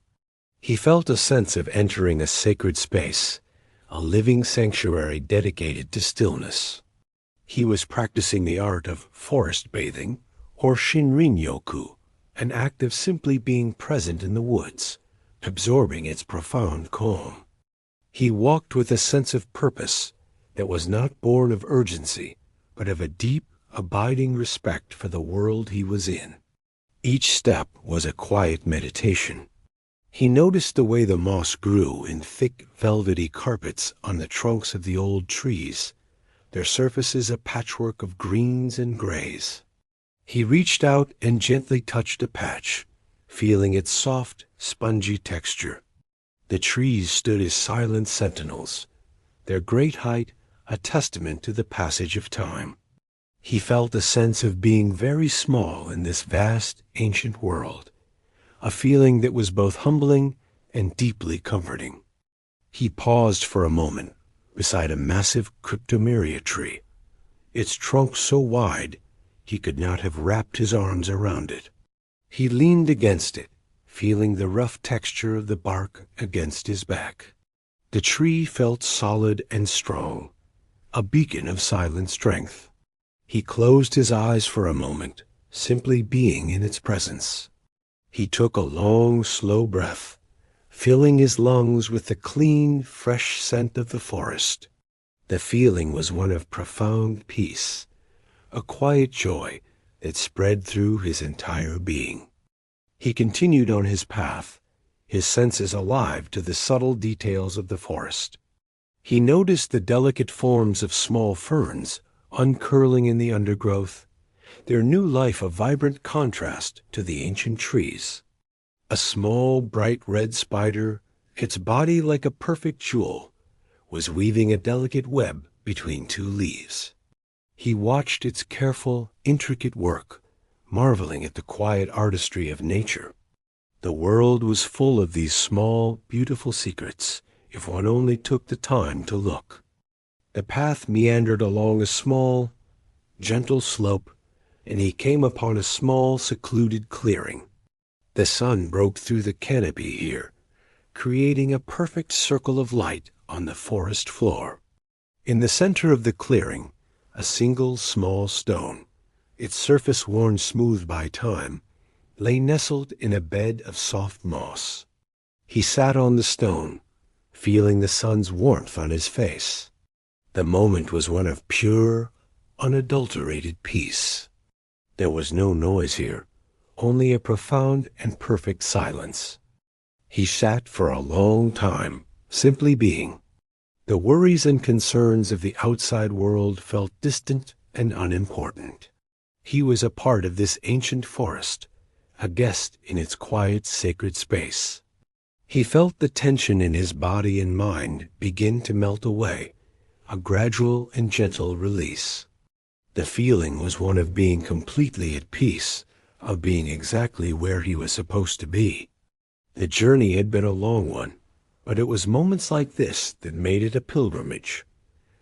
He felt a sense of entering a sacred space, a living sanctuary dedicated to stillness. He was practicing the art of forest bathing, or shinrin-yoku, an act of simply being present in the woods, absorbing its profound calm. He walked with a sense of purpose that was not born of urgency, but of a deep, abiding respect for the world he was in. Each step was a quiet meditation. He noticed the way the moss grew in thick, velvety carpets on the trunks of the old trees, their surfaces a patchwork of greens and grays. He reached out and gently touched a patch, feeling its soft, spongy texture. The trees stood as silent sentinels, their great height a testament to the passage of time. He felt a sense of being very small in this vast, ancient world, a feeling that was both humbling and deeply comforting. He paused for a moment beside a massive cryptomeria tree, its trunk so wide he could not have wrapped his arms around it. He leaned against it, feeling the rough texture of the bark against his back. The tree felt solid and strong, a beacon of silent strength. He closed his eyes for a moment, simply being in its presence. He took a long, slow breath, filling his lungs with the clean, fresh scent of the forest. The feeling was one of profound peace, a quiet joy that spread through his entire being. He continued on his path, his senses alive to the subtle details of the forest. He noticed the delicate forms of small ferns uncurling in the undergrowth, their new life a vibrant contrast to the ancient trees. A small, bright red spider, its body like a perfect jewel, was weaving a delicate web between two leaves. He watched its careful, intricate work, marveling at the quiet artistry of nature. The world was full of these small, beautiful secrets, if one only took the time to look. The path meandered along a small, gentle slope, and he came upon a small, secluded clearing. The sun broke through the canopy here, creating a perfect circle of light on the forest floor. In the center of the clearing, a single small stone, its surface worn smooth by time, lay nestled in a bed of soft moss. He sat on the stone, feeling the sun's warmth on his face. The moment was one of pure, unadulterated peace. There was no noise here, only a profound and perfect silence. He sat for a long time, simply being. The worries and concerns of the outside world felt distant and unimportant. He was a part of this ancient forest, a guest in its quiet, sacred space. He felt the tension in his body and mind begin to melt away, a gradual and gentle release. The feeling was one of being completely at peace, of being exactly where he was supposed to be. The journey had been a long one, but it was moments like this that made it a pilgrimage,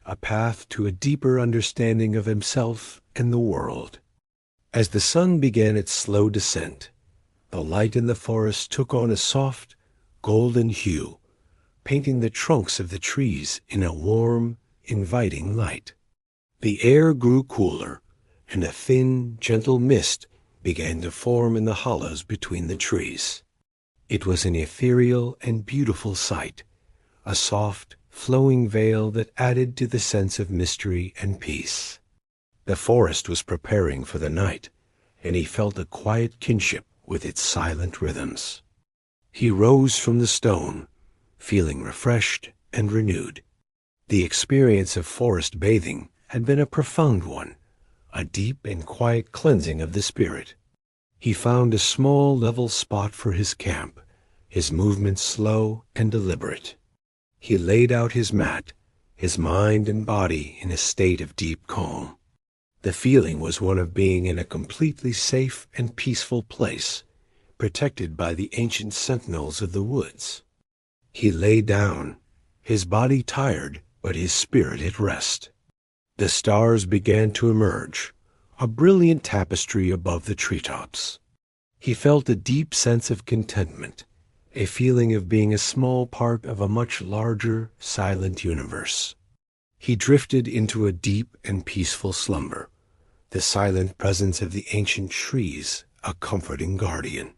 a path to a deeper understanding of himself and the world. As the sun began its slow descent, the light in the forest took on a soft, golden hue, painting the trunks of the trees in a warm, inviting light. The air grew cooler, and a thin, gentle mist began to form in the hollows between the trees. It was an ethereal and beautiful sight, a soft, flowing veil that added to the sense of mystery and peace. The forest was preparing for the night, and he felt a quiet kinship with its silent rhythms. He rose from the stone, feeling refreshed and renewed. The experience of forest bathing had been a profound one, a deep and quiet cleansing of the spirit. He found a small level spot for his camp, his movements slow and deliberate. He laid out his mat, his mind and body in a state of deep calm. The feeling was one of being in a completely safe and peaceful place, protected by the ancient sentinels of the woods. He lay down, his body tired, but his spirit at rest. The stars began to emerge, a brilliant tapestry above the treetops. He felt a deep sense of contentment, a feeling of being a small part of a much larger, silent universe. He drifted into a deep and peaceful slumber, the silent presence of the ancient trees a comforting guardian.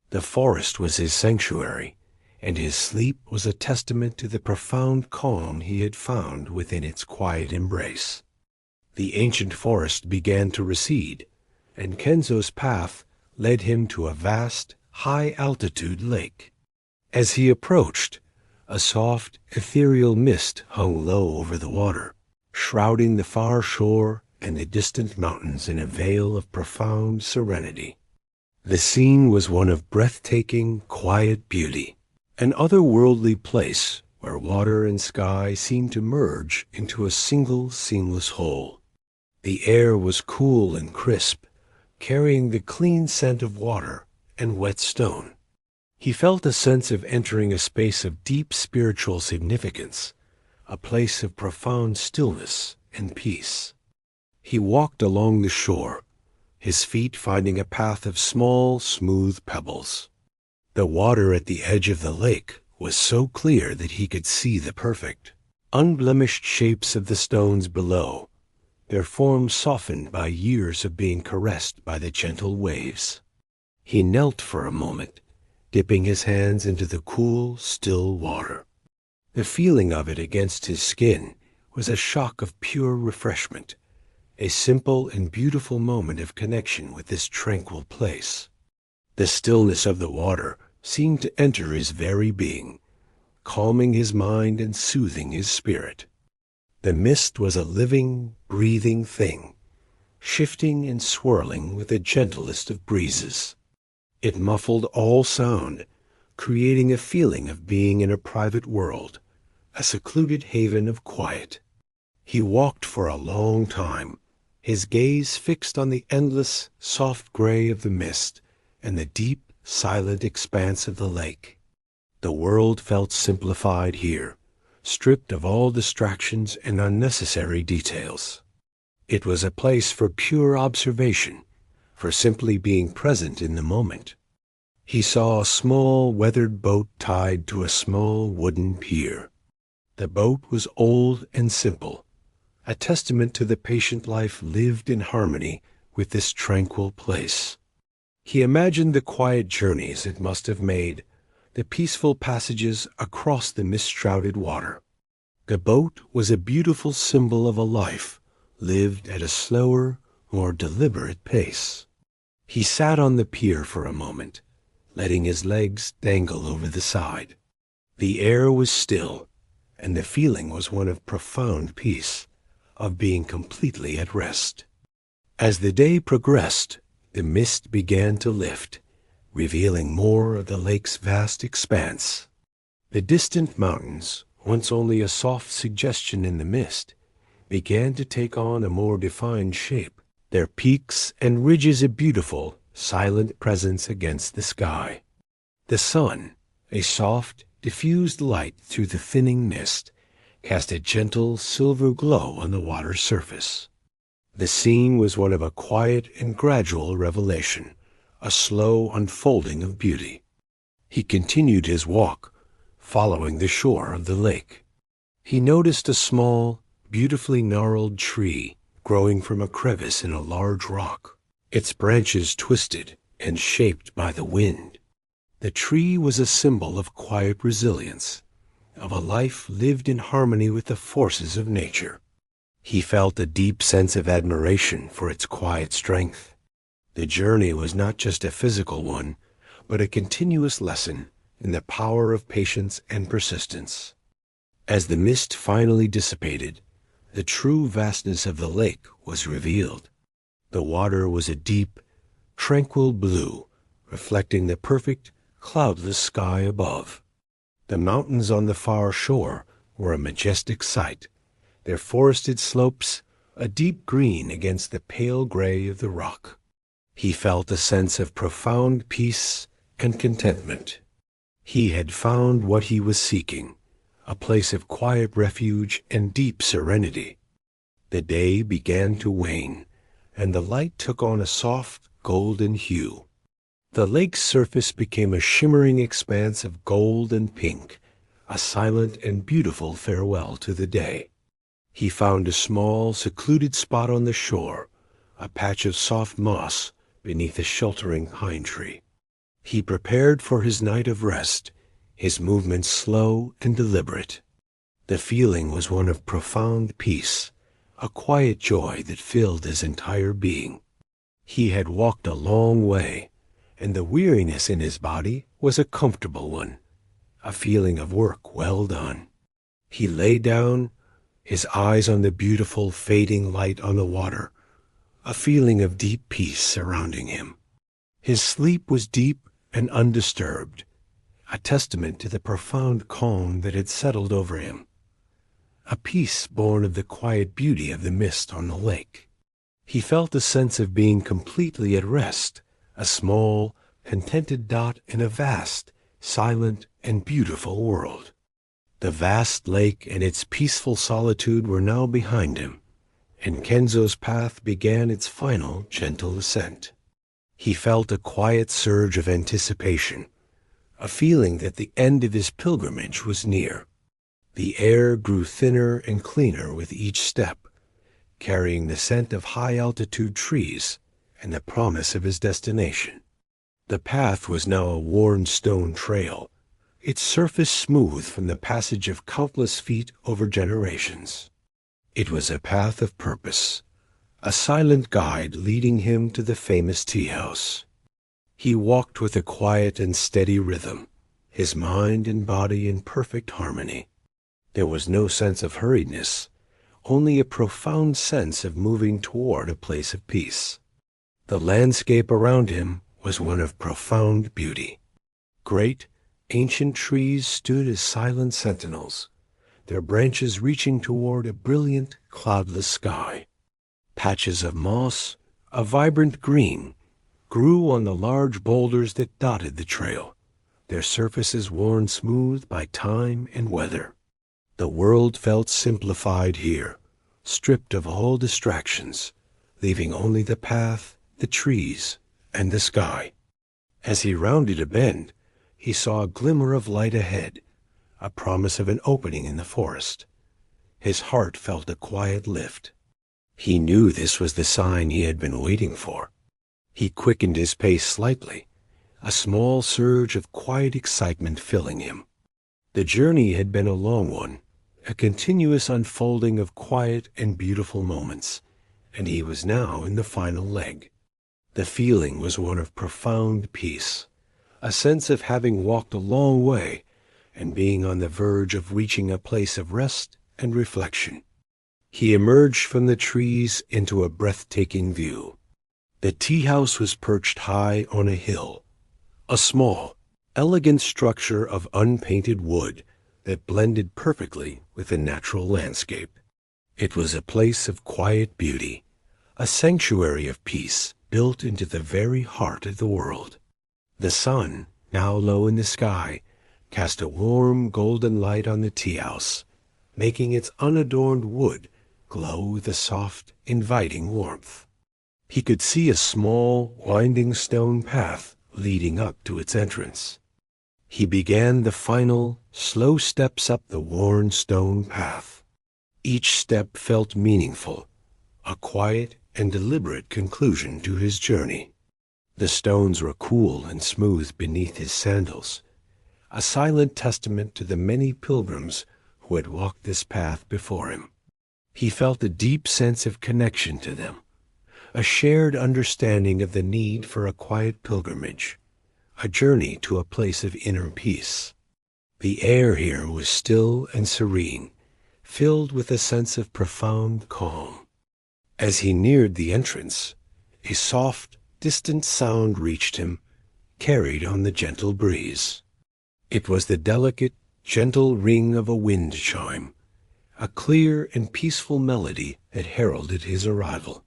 The forest was his sanctuary, and his sleep was a testament to the profound calm he had found within its quiet embrace. The ancient forest began to recede, and Kenzo's path led him to a vast, high-altitude lake. As he approached, a soft, ethereal mist hung low over the water, shrouding the far shore and the distant mountains in a veil of profound serenity. The scene was one of breathtaking, quiet beauty, an otherworldly place where water and sky seemed to merge into a single, seamless whole. The air was cool and crisp, carrying the clean scent of water and wet stone. He felt a sense of entering a space of deep spiritual significance, a place of profound stillness and peace. He walked along the shore, his feet finding a path of small, smooth pebbles. The water at the edge of the lake was so clear that he could see the perfect, unblemished shapes of the stones below, their forms softened by years of being caressed by the gentle waves. He knelt for a moment, dipping his hands into the cool, still water. The feeling of it against his skin was a shock of pure refreshment, a simple and beautiful moment of connection with this tranquil place. The stillness of the water seemed to enter his very being, calming his mind and soothing his spirit. The mist was a living, breathing thing, shifting and swirling with the gentlest of breezes. It muffled all sound, creating a feeling of being in a private world, a secluded haven of quiet. He walked for a long time, his gaze fixed on the endless, soft gray of the mist and the deep, silent expanse of the lake. The world felt simplified here, stripped of all distractions and unnecessary details. It was a place for pure observation, for simply being present in the moment. He saw a small, weathered boat tied to a small wooden pier. The boat was old and simple, a testament to the patient life lived in harmony with this tranquil place. He imagined the quiet journeys it must have made, the peaceful passages across the mist-shrouded water. The boat was a beautiful symbol of a life lived at a slower, more deliberate pace. He sat on the pier for a moment, letting his legs dangle over the side. The air was still, and the feeling was one of profound peace, of being completely at rest. As the day progressed, the mist began to lift, revealing more of the lake's vast expanse. The distant mountains, once only a soft suggestion in the mist, began to take on a more defined shape, their peaks and ridges a beautiful, silent presence against the sky. The sun, a soft, diffused light through the thinning mist, cast a gentle silver glow on the water's surface. The scene was one of a quiet and gradual revelation, a slow unfolding of beauty. He continued his walk, following the shore of the lake. He noticed a small, beautifully gnarled tree growing from a crevice in a large rock, its branches twisted and shaped by the wind. The tree was a symbol of quiet resilience, of a life lived in harmony with the forces of nature. He felt a deep sense of admiration for its quiet strength. The journey was not just a physical one, but a continuous lesson in the power of patience and persistence. As the mist finally dissipated, the true vastness of the lake was revealed. The water was a deep, tranquil blue, reflecting the perfect, cloudless sky above. The mountains on the far shore were a majestic sight, their forested slopes a deep green against the pale gray of the rock. He felt a sense of profound peace and contentment. He had found what he was seeking, a place of quiet refuge and deep serenity. The day began to wane, and the light took on a soft golden hue. The lake's surface became a shimmering expanse of gold and pink, a silent and beautiful farewell to the day. He found a small, secluded spot on the shore, a patch of soft moss beneath a sheltering pine tree. He prepared for his night of rest, his movements slow and deliberate. The feeling was one of profound peace, a quiet joy that filled his entire being. He had walked a long way, and the weariness in his body was a comfortable one, a feeling of work well done. He lay down, his eyes on the beautiful fading light on the water, a feeling of deep peace surrounding him. His sleep was deep and undisturbed, a testament to the profound calm that had settled over him, a peace born of the quiet beauty of the mist on the lake. He felt a sense of being completely at rest, a small, contented dot in a vast, silent, and beautiful world. The vast lake and its peaceful solitude were now behind him, and Kenzo's path began its final, gentle ascent. He felt a quiet surge of anticipation, a feeling that the end of his pilgrimage was near. The air grew thinner and cleaner with each step, carrying the scent of high-altitude trees and the promise of his destination. The path was now a worn stone trail, its surface smooth from the passage of countless feet over generations. It was a path of purpose, a silent guide leading him to the famous Teahouse. He walked with a quiet and steady rhythm, his mind and body in perfect harmony. There was no sense of hurriedness, only a profound sense of moving toward a place of peace. The landscape around him was one of profound beauty. Great, ancient trees stood as silent sentinels, their branches reaching toward a brilliant, cloudless sky. Patches of moss, a vibrant green, grew on the large boulders that dotted the trail, their surfaces worn smooth by time and weather. The world felt simplified here, stripped of all distractions, leaving only the path, the trees, and the sky. As he rounded a bend, he saw a glimmer of light ahead, a promise of an opening in the forest. His heart felt a quiet lift. He knew this was the sign he had been waiting for. He quickened his pace slightly, a small surge of quiet excitement filling him. The journey had been a long one, a continuous unfolding of quiet and beautiful moments, and he was now in the final leg. The feeling was one of profound peace, a sense of having walked a long way and being on the verge of reaching a place of rest and reflection. He emerged from the trees into a breathtaking view. The Teahouse was perched high on a hill, a small, elegant structure of unpainted wood that blended perfectly with the natural landscape. It was a place of quiet beauty, a sanctuary of peace built into the very heart of the world. The sun, now low in the sky, cast a warm golden light on the Teahouse, making its unadorned wood glow with a soft, inviting warmth. He could see a small, winding stone path leading up to its entrance. He began the final, slow steps up the worn stone path. Each step felt meaningful, a quiet and deliberate conclusion to his journey. The stones were cool and smooth beneath his sandals, a silent testament to the many pilgrims who had walked this path before him. He felt a deep sense of connection to them, a shared understanding of the need for a quiet pilgrimage, a journey to a place of inner peace. The air here was still and serene, filled with a sense of profound calm. As he neared the entrance, a soft, distant sound reached him, carried on the gentle breeze. It was the delicate, gentle ring of a wind chime, a clear and peaceful melody that heralded his arrival.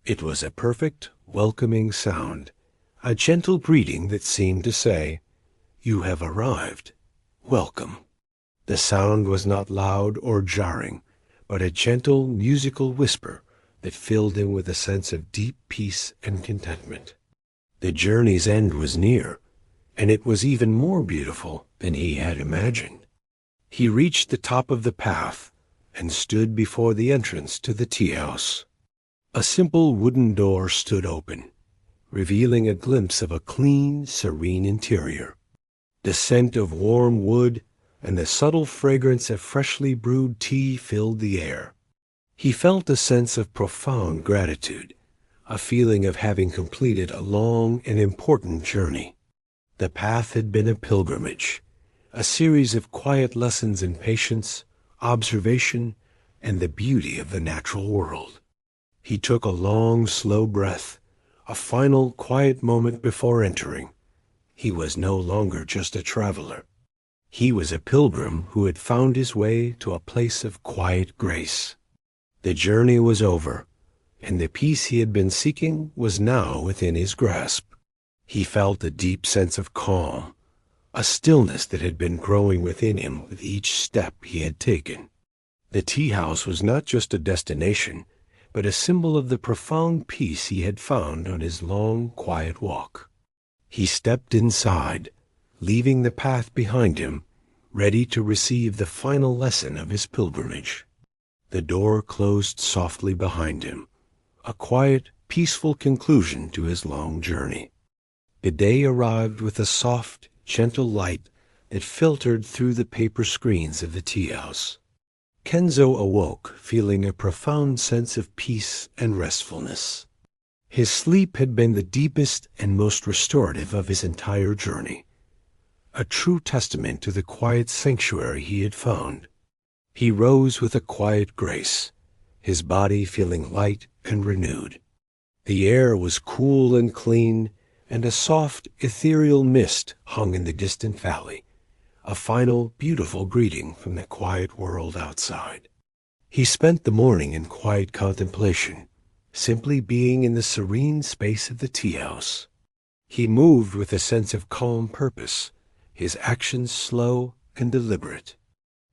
It was a perfect, welcoming sound, a gentle greeting that seemed to say, "You have arrived. Welcome." The sound was not loud or jarring, but a gentle, musical whisper that filled him with a sense of deep peace and contentment. The journey's end was near, and it was even more beautiful than he had imagined. He reached the top of the path and stood before the entrance to the tea house. A simple wooden door stood open, revealing a glimpse of a clean, serene interior. The scent of warm wood and the subtle fragrance of freshly brewed tea filled the air. He felt a sense of profound gratitude, a feeling of having completed a long and important journey. The path had been a pilgrimage, a series of quiet lessons in patience, observation, and the beauty of the natural world. He took a long, slow breath, a final quiet moment before entering. He was no longer just a traveler. He was a pilgrim who had found his way to a place of quiet grace. The journey was over, and the peace he had been seeking was now within his grasp. He felt a deep sense of calm, a stillness that had been growing within him with each step he had taken. The tea house was not just a destination, but a symbol of the profound peace he had found on his long, quiet walk. He stepped inside, leaving the path behind him, ready to receive the final lesson of his pilgrimage. The door closed softly behind him, a quiet, peaceful conclusion to his long journey. The day arrived with a soft, gentle light that filtered through the paper screens of the tea house. Kenzo awoke feeling a profound sense of peace and restfulness. His sleep had been the deepest and most restorative of his entire journey, a true testament to the quiet sanctuary he had found. He rose with a quiet grace, his body feeling light and renewed. The air was cool and clean, and a soft, ethereal mist hung in the distant valley, a final, beautiful greeting from the quiet world outside. He spent the morning in quiet contemplation, simply being in the serene space of the tea house. He moved with a sense of calm purpose, his actions slow and deliberate.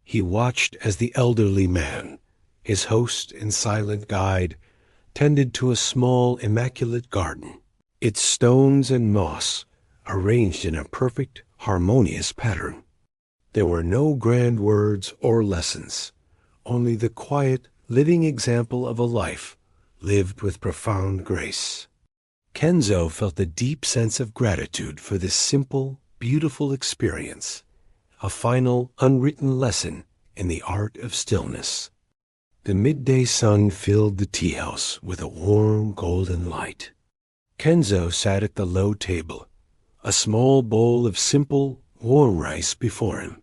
He watched as the elderly man, his host and silent guide, tended to a small, immaculate garden, its stones and moss arranged in a perfect, harmonious pattern. There were no grand words or lessons, only the quiet, living example of a life lived with profound grace. Kenzo felt a deep sense of gratitude for this simple, beautiful experience, a final, unwritten lesson in the art of stillness. The midday sun filled the tea house with a warm, golden light. Kenzo sat at the low table, a small bowl of simple, warm rice before him.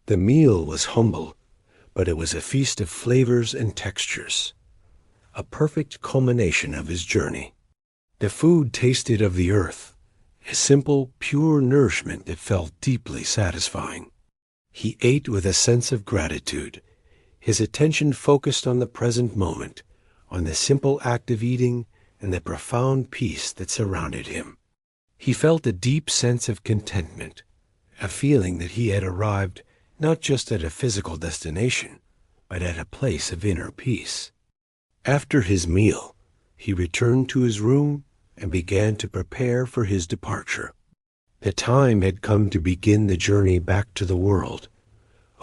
The meal was humble, but it was a feast of flavors and textures, a perfect culmination of his journey. The food tasted of the earth, a simple, pure nourishment that felt deeply satisfying. He ate with a sense of gratitude, his attention focused on the present moment, on the simple act of eating and the profound peace that surrounded him. He felt a deep sense of contentment, a feeling that he had arrived not just at a physical destination, but at a place of inner peace. After his meal, he returned to his room and began to prepare for his departure. The time had come to begin the journey back to the world,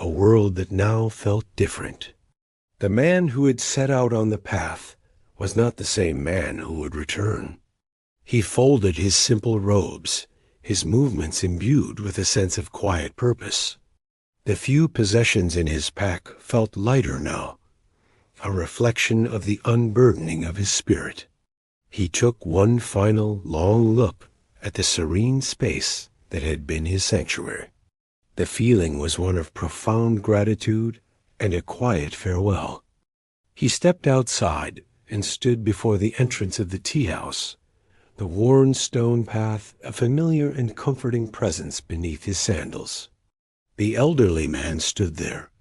a world that now felt different. The man who had set out on the path was not the same man who would return. He folded his simple robes, his movements imbued with a sense of quiet purpose. The few possessions in his pack felt lighter now, a reflection of the unburdening of his spirit. He took one final, long look at the serene space that had been his sanctuary. The feeling was one of profound gratitude and a quiet farewell. He stepped outside and stood before the entrance of the tea house, the worn stone path a familiar and comforting presence beneath his sandals. The elderly man stood there,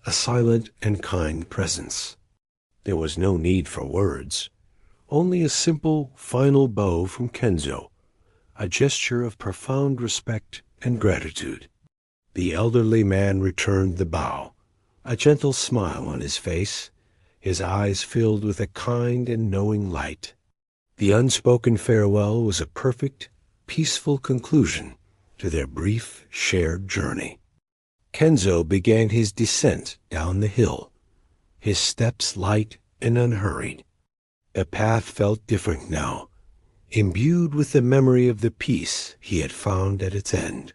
a silent and kind presence. There was no need for words, only a simple, final bow from Kenzo, a gesture of profound respect and gratitude. The elderly man returned the bow, a gentle smile on his face, his eyes filled with a kind and knowing light. The unspoken farewell was a perfect, peaceful conclusion to their brief shared journey. Kenzo began his descent down the hill, his steps light and unhurried. The path felt different now, imbued with the memory of the peace he had found at its end.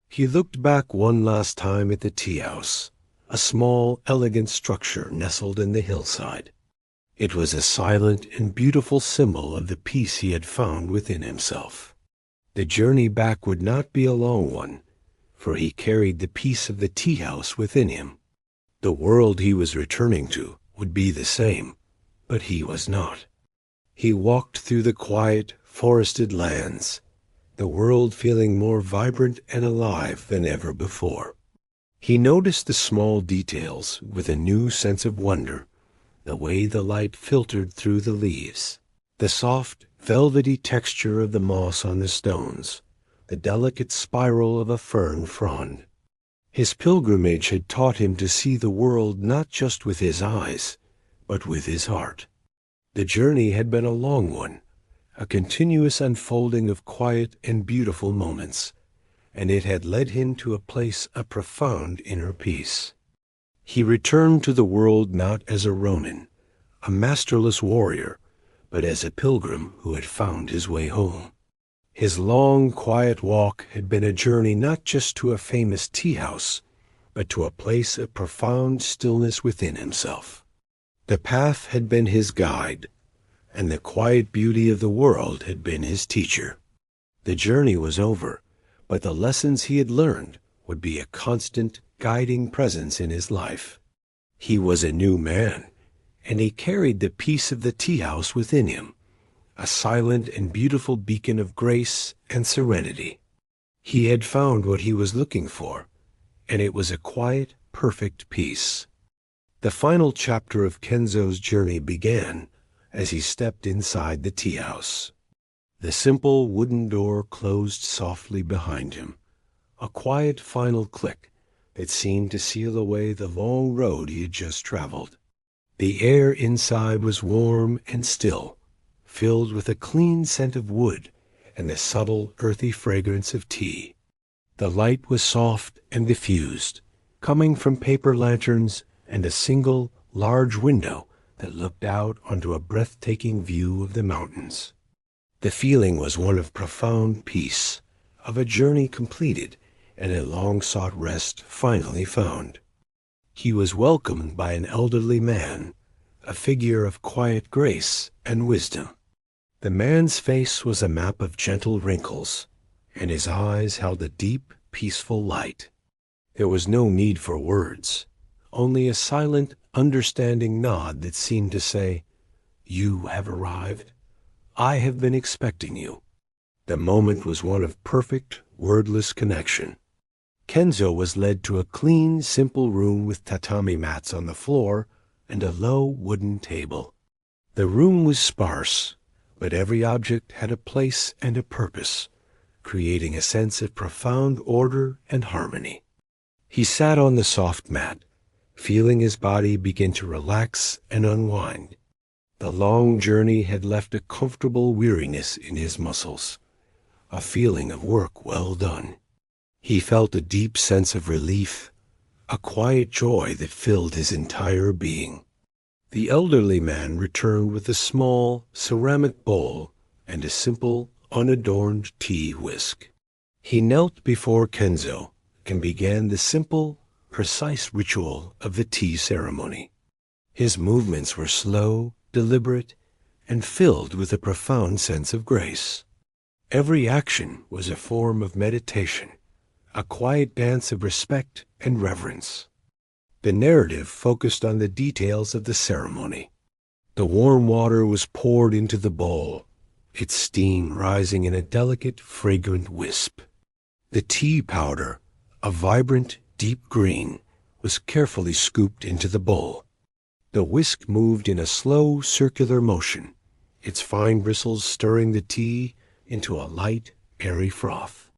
He looked back one last time at the Teahouse, a small, elegant structure nestled in the hillside. It was a silent and beautiful symbol of the peace he had found within himself. The journey back would not be a long one, for he carried the peace of the Teahouse within him. The world he was returning to would be the same, but he was not. He walked through the quiet, forested lands, the world feeling more vibrant and alive than ever before. He noticed the small details with a new sense of wonder, the way the light filtered through the leaves, the soft, velvety texture of the moss on the stones, the delicate spiral of a fern frond. His pilgrimage had taught him to see the world not just with his eyes, but with his heart. The journey had been a long one, a continuous unfolding of quiet and beautiful moments, and it had led him to a place of profound inner peace. He returned to the world not as a ronin, a masterless warrior, but as a pilgrim who had found his way home. His long, quiet walk had been a journey not just to a famous tea house, but to a place of profound stillness within himself. The path had been his guide, and the quiet beauty of the world had been his teacher. The journey was over, but the lessons he had learned would be a constant, guiding presence in his life. He was a new man, and he carried the peace of the tea house within him, a silent and beautiful beacon of grace and serenity. He had found what he was looking for, and it was a quiet, perfect peace. The final chapter of Kenzo's journey began as he stepped inside the tea house. The simple wooden door closed softly behind him, a quiet final click that seemed to seal away the long road he had just traveled. The air inside was warm and still, filled with a clean scent of wood and the subtle, earthy fragrance of tea. The light was soft and diffused, coming from paper lanterns and a single, large window that looked out onto a breathtaking view of the mountains. The feeling was one of profound peace, of a journey completed and a long-sought rest finally found. He was welcomed by an elderly man, a figure of quiet grace and wisdom. The man's face was a map of gentle wrinkles, and his eyes held a deep, peaceful light. There was no need for words, only a silent, understanding nod that seemed to say, "You have arrived. I have been expecting you." The moment was one of perfect, wordless connection. Kenzo was led to a clean, simple room with tatami mats on the floor and a low wooden table. The room was sparse, but every object had a place and a purpose, creating a sense of profound order and harmony. He sat on the soft mat, feeling his body begin to relax and unwind. The long journey had left a comfortable weariness in his muscles, a feeling of work well done. He felt a deep sense of relief, a quiet joy that filled his entire being. The elderly man returned with a small ceramic bowl and a simple, unadorned tea whisk. He knelt before Kenzo and began the simple, precise ritual of the tea ceremony. His movements were slow, deliberate, and filled with a profound sense of grace. Every action was a form of meditation, a quiet dance of respect and reverence. The narrative focused on the details of the ceremony. The warm water was poured into the bowl, its steam rising in a delicate, fragrant wisp. The tea powder, a vibrant, deep green, was carefully scooped into the bowl. The whisk moved in a slow, circular motion, its fine bristles stirring the tea into a light, airy froth.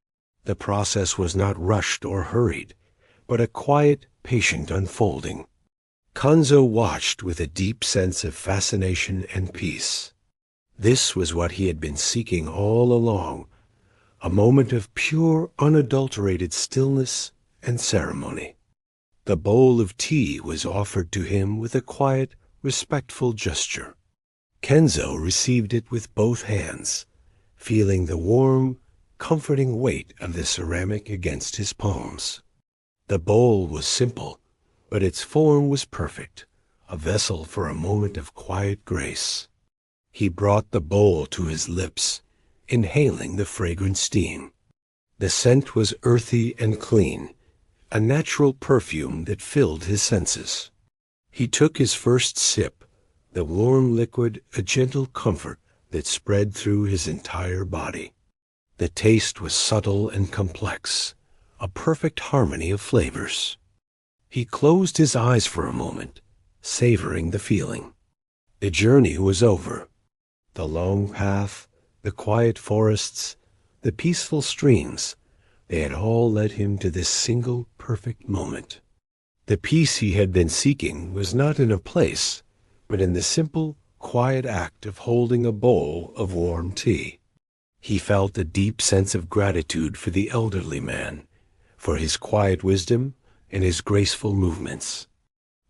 The process was not rushed or hurried, but a quiet, patient unfolding. Kenzo watched with a deep sense of fascination and peace. This was what he had been seeking all along, a moment of pure, unadulterated stillness and ceremony. The bowl of tea was offered to him with a quiet, respectful gesture. Kenzo received it with both hands, feeling the warm, comforting weight of the ceramic against his palms. The bowl was simple, but its form was perfect, a vessel for a moment of quiet grace. He brought the bowl to his lips, inhaling the fragrant steam. The scent was earthy and clean, a natural perfume that filled his senses. He took his first sip, the warm liquid a gentle comfort that spread through his entire body. The taste was subtle and complex, a perfect harmony of flavors. He closed his eyes for a moment, savoring the feeling. The journey was over. The long path, the quiet forests, the peaceful streams, they had all led him to this single perfect moment. The peace he had been seeking was not in a place, but in the simple, quiet act of holding a bowl of warm tea. He felt a deep sense of gratitude for the elderly man, for his quiet wisdom and his graceful movements.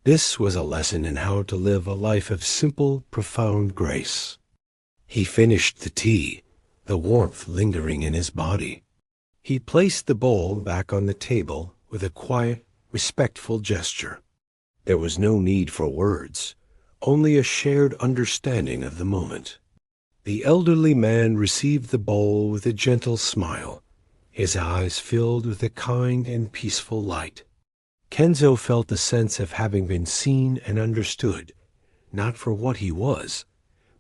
This was a lesson in how to live a life of simple, profound grace. He finished the tea, the warmth lingering in his body. He placed the bowl back on the table with a quiet, respectful gesture. There was no need for words, only a shared understanding of the moment. The elderly man received the bowl with a gentle smile, his eyes filled with a kind and peaceful light. Kenzo felt a sense of having been seen and understood, not for what he was,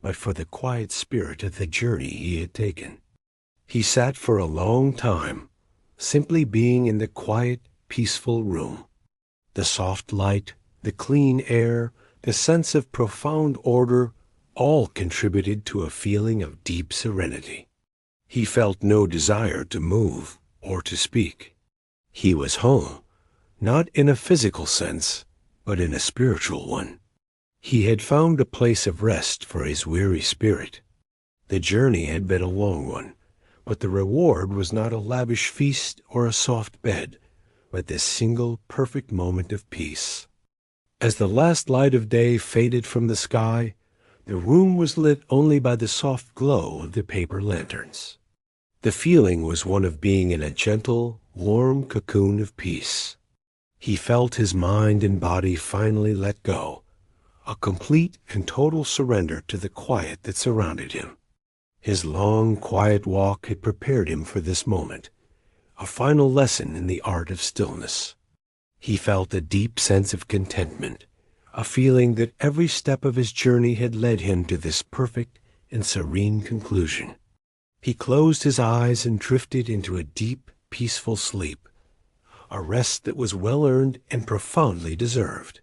but for the quiet spirit of the journey he had taken. He sat for a long time, simply being in the quiet, peaceful room. The soft light, the clean air, the sense of profound order all contributed to a feeling of deep serenity. He felt no desire to move or to speak. He was home, not in a physical sense, but in a spiritual one. He had found a place of rest for his weary spirit. The journey had been a long one, but the reward was not a lavish feast or a soft bed, but this single perfect moment of peace. As the last light of day faded from the sky, the room was lit only by the soft glow of the paper lanterns. The feeling was one of being in a gentle, warm cocoon of peace. He felt his mind and body finally let go, a complete and total surrender to the quiet that surrounded him. His long, quiet walk had prepared him for this moment, a final lesson in the art of stillness. He felt a deep sense of contentment, a feeling that every step of his journey had led him to this perfect and serene conclusion. He closed his eyes and drifted into a deep, peaceful sleep, a rest that was well-earned and profoundly deserved.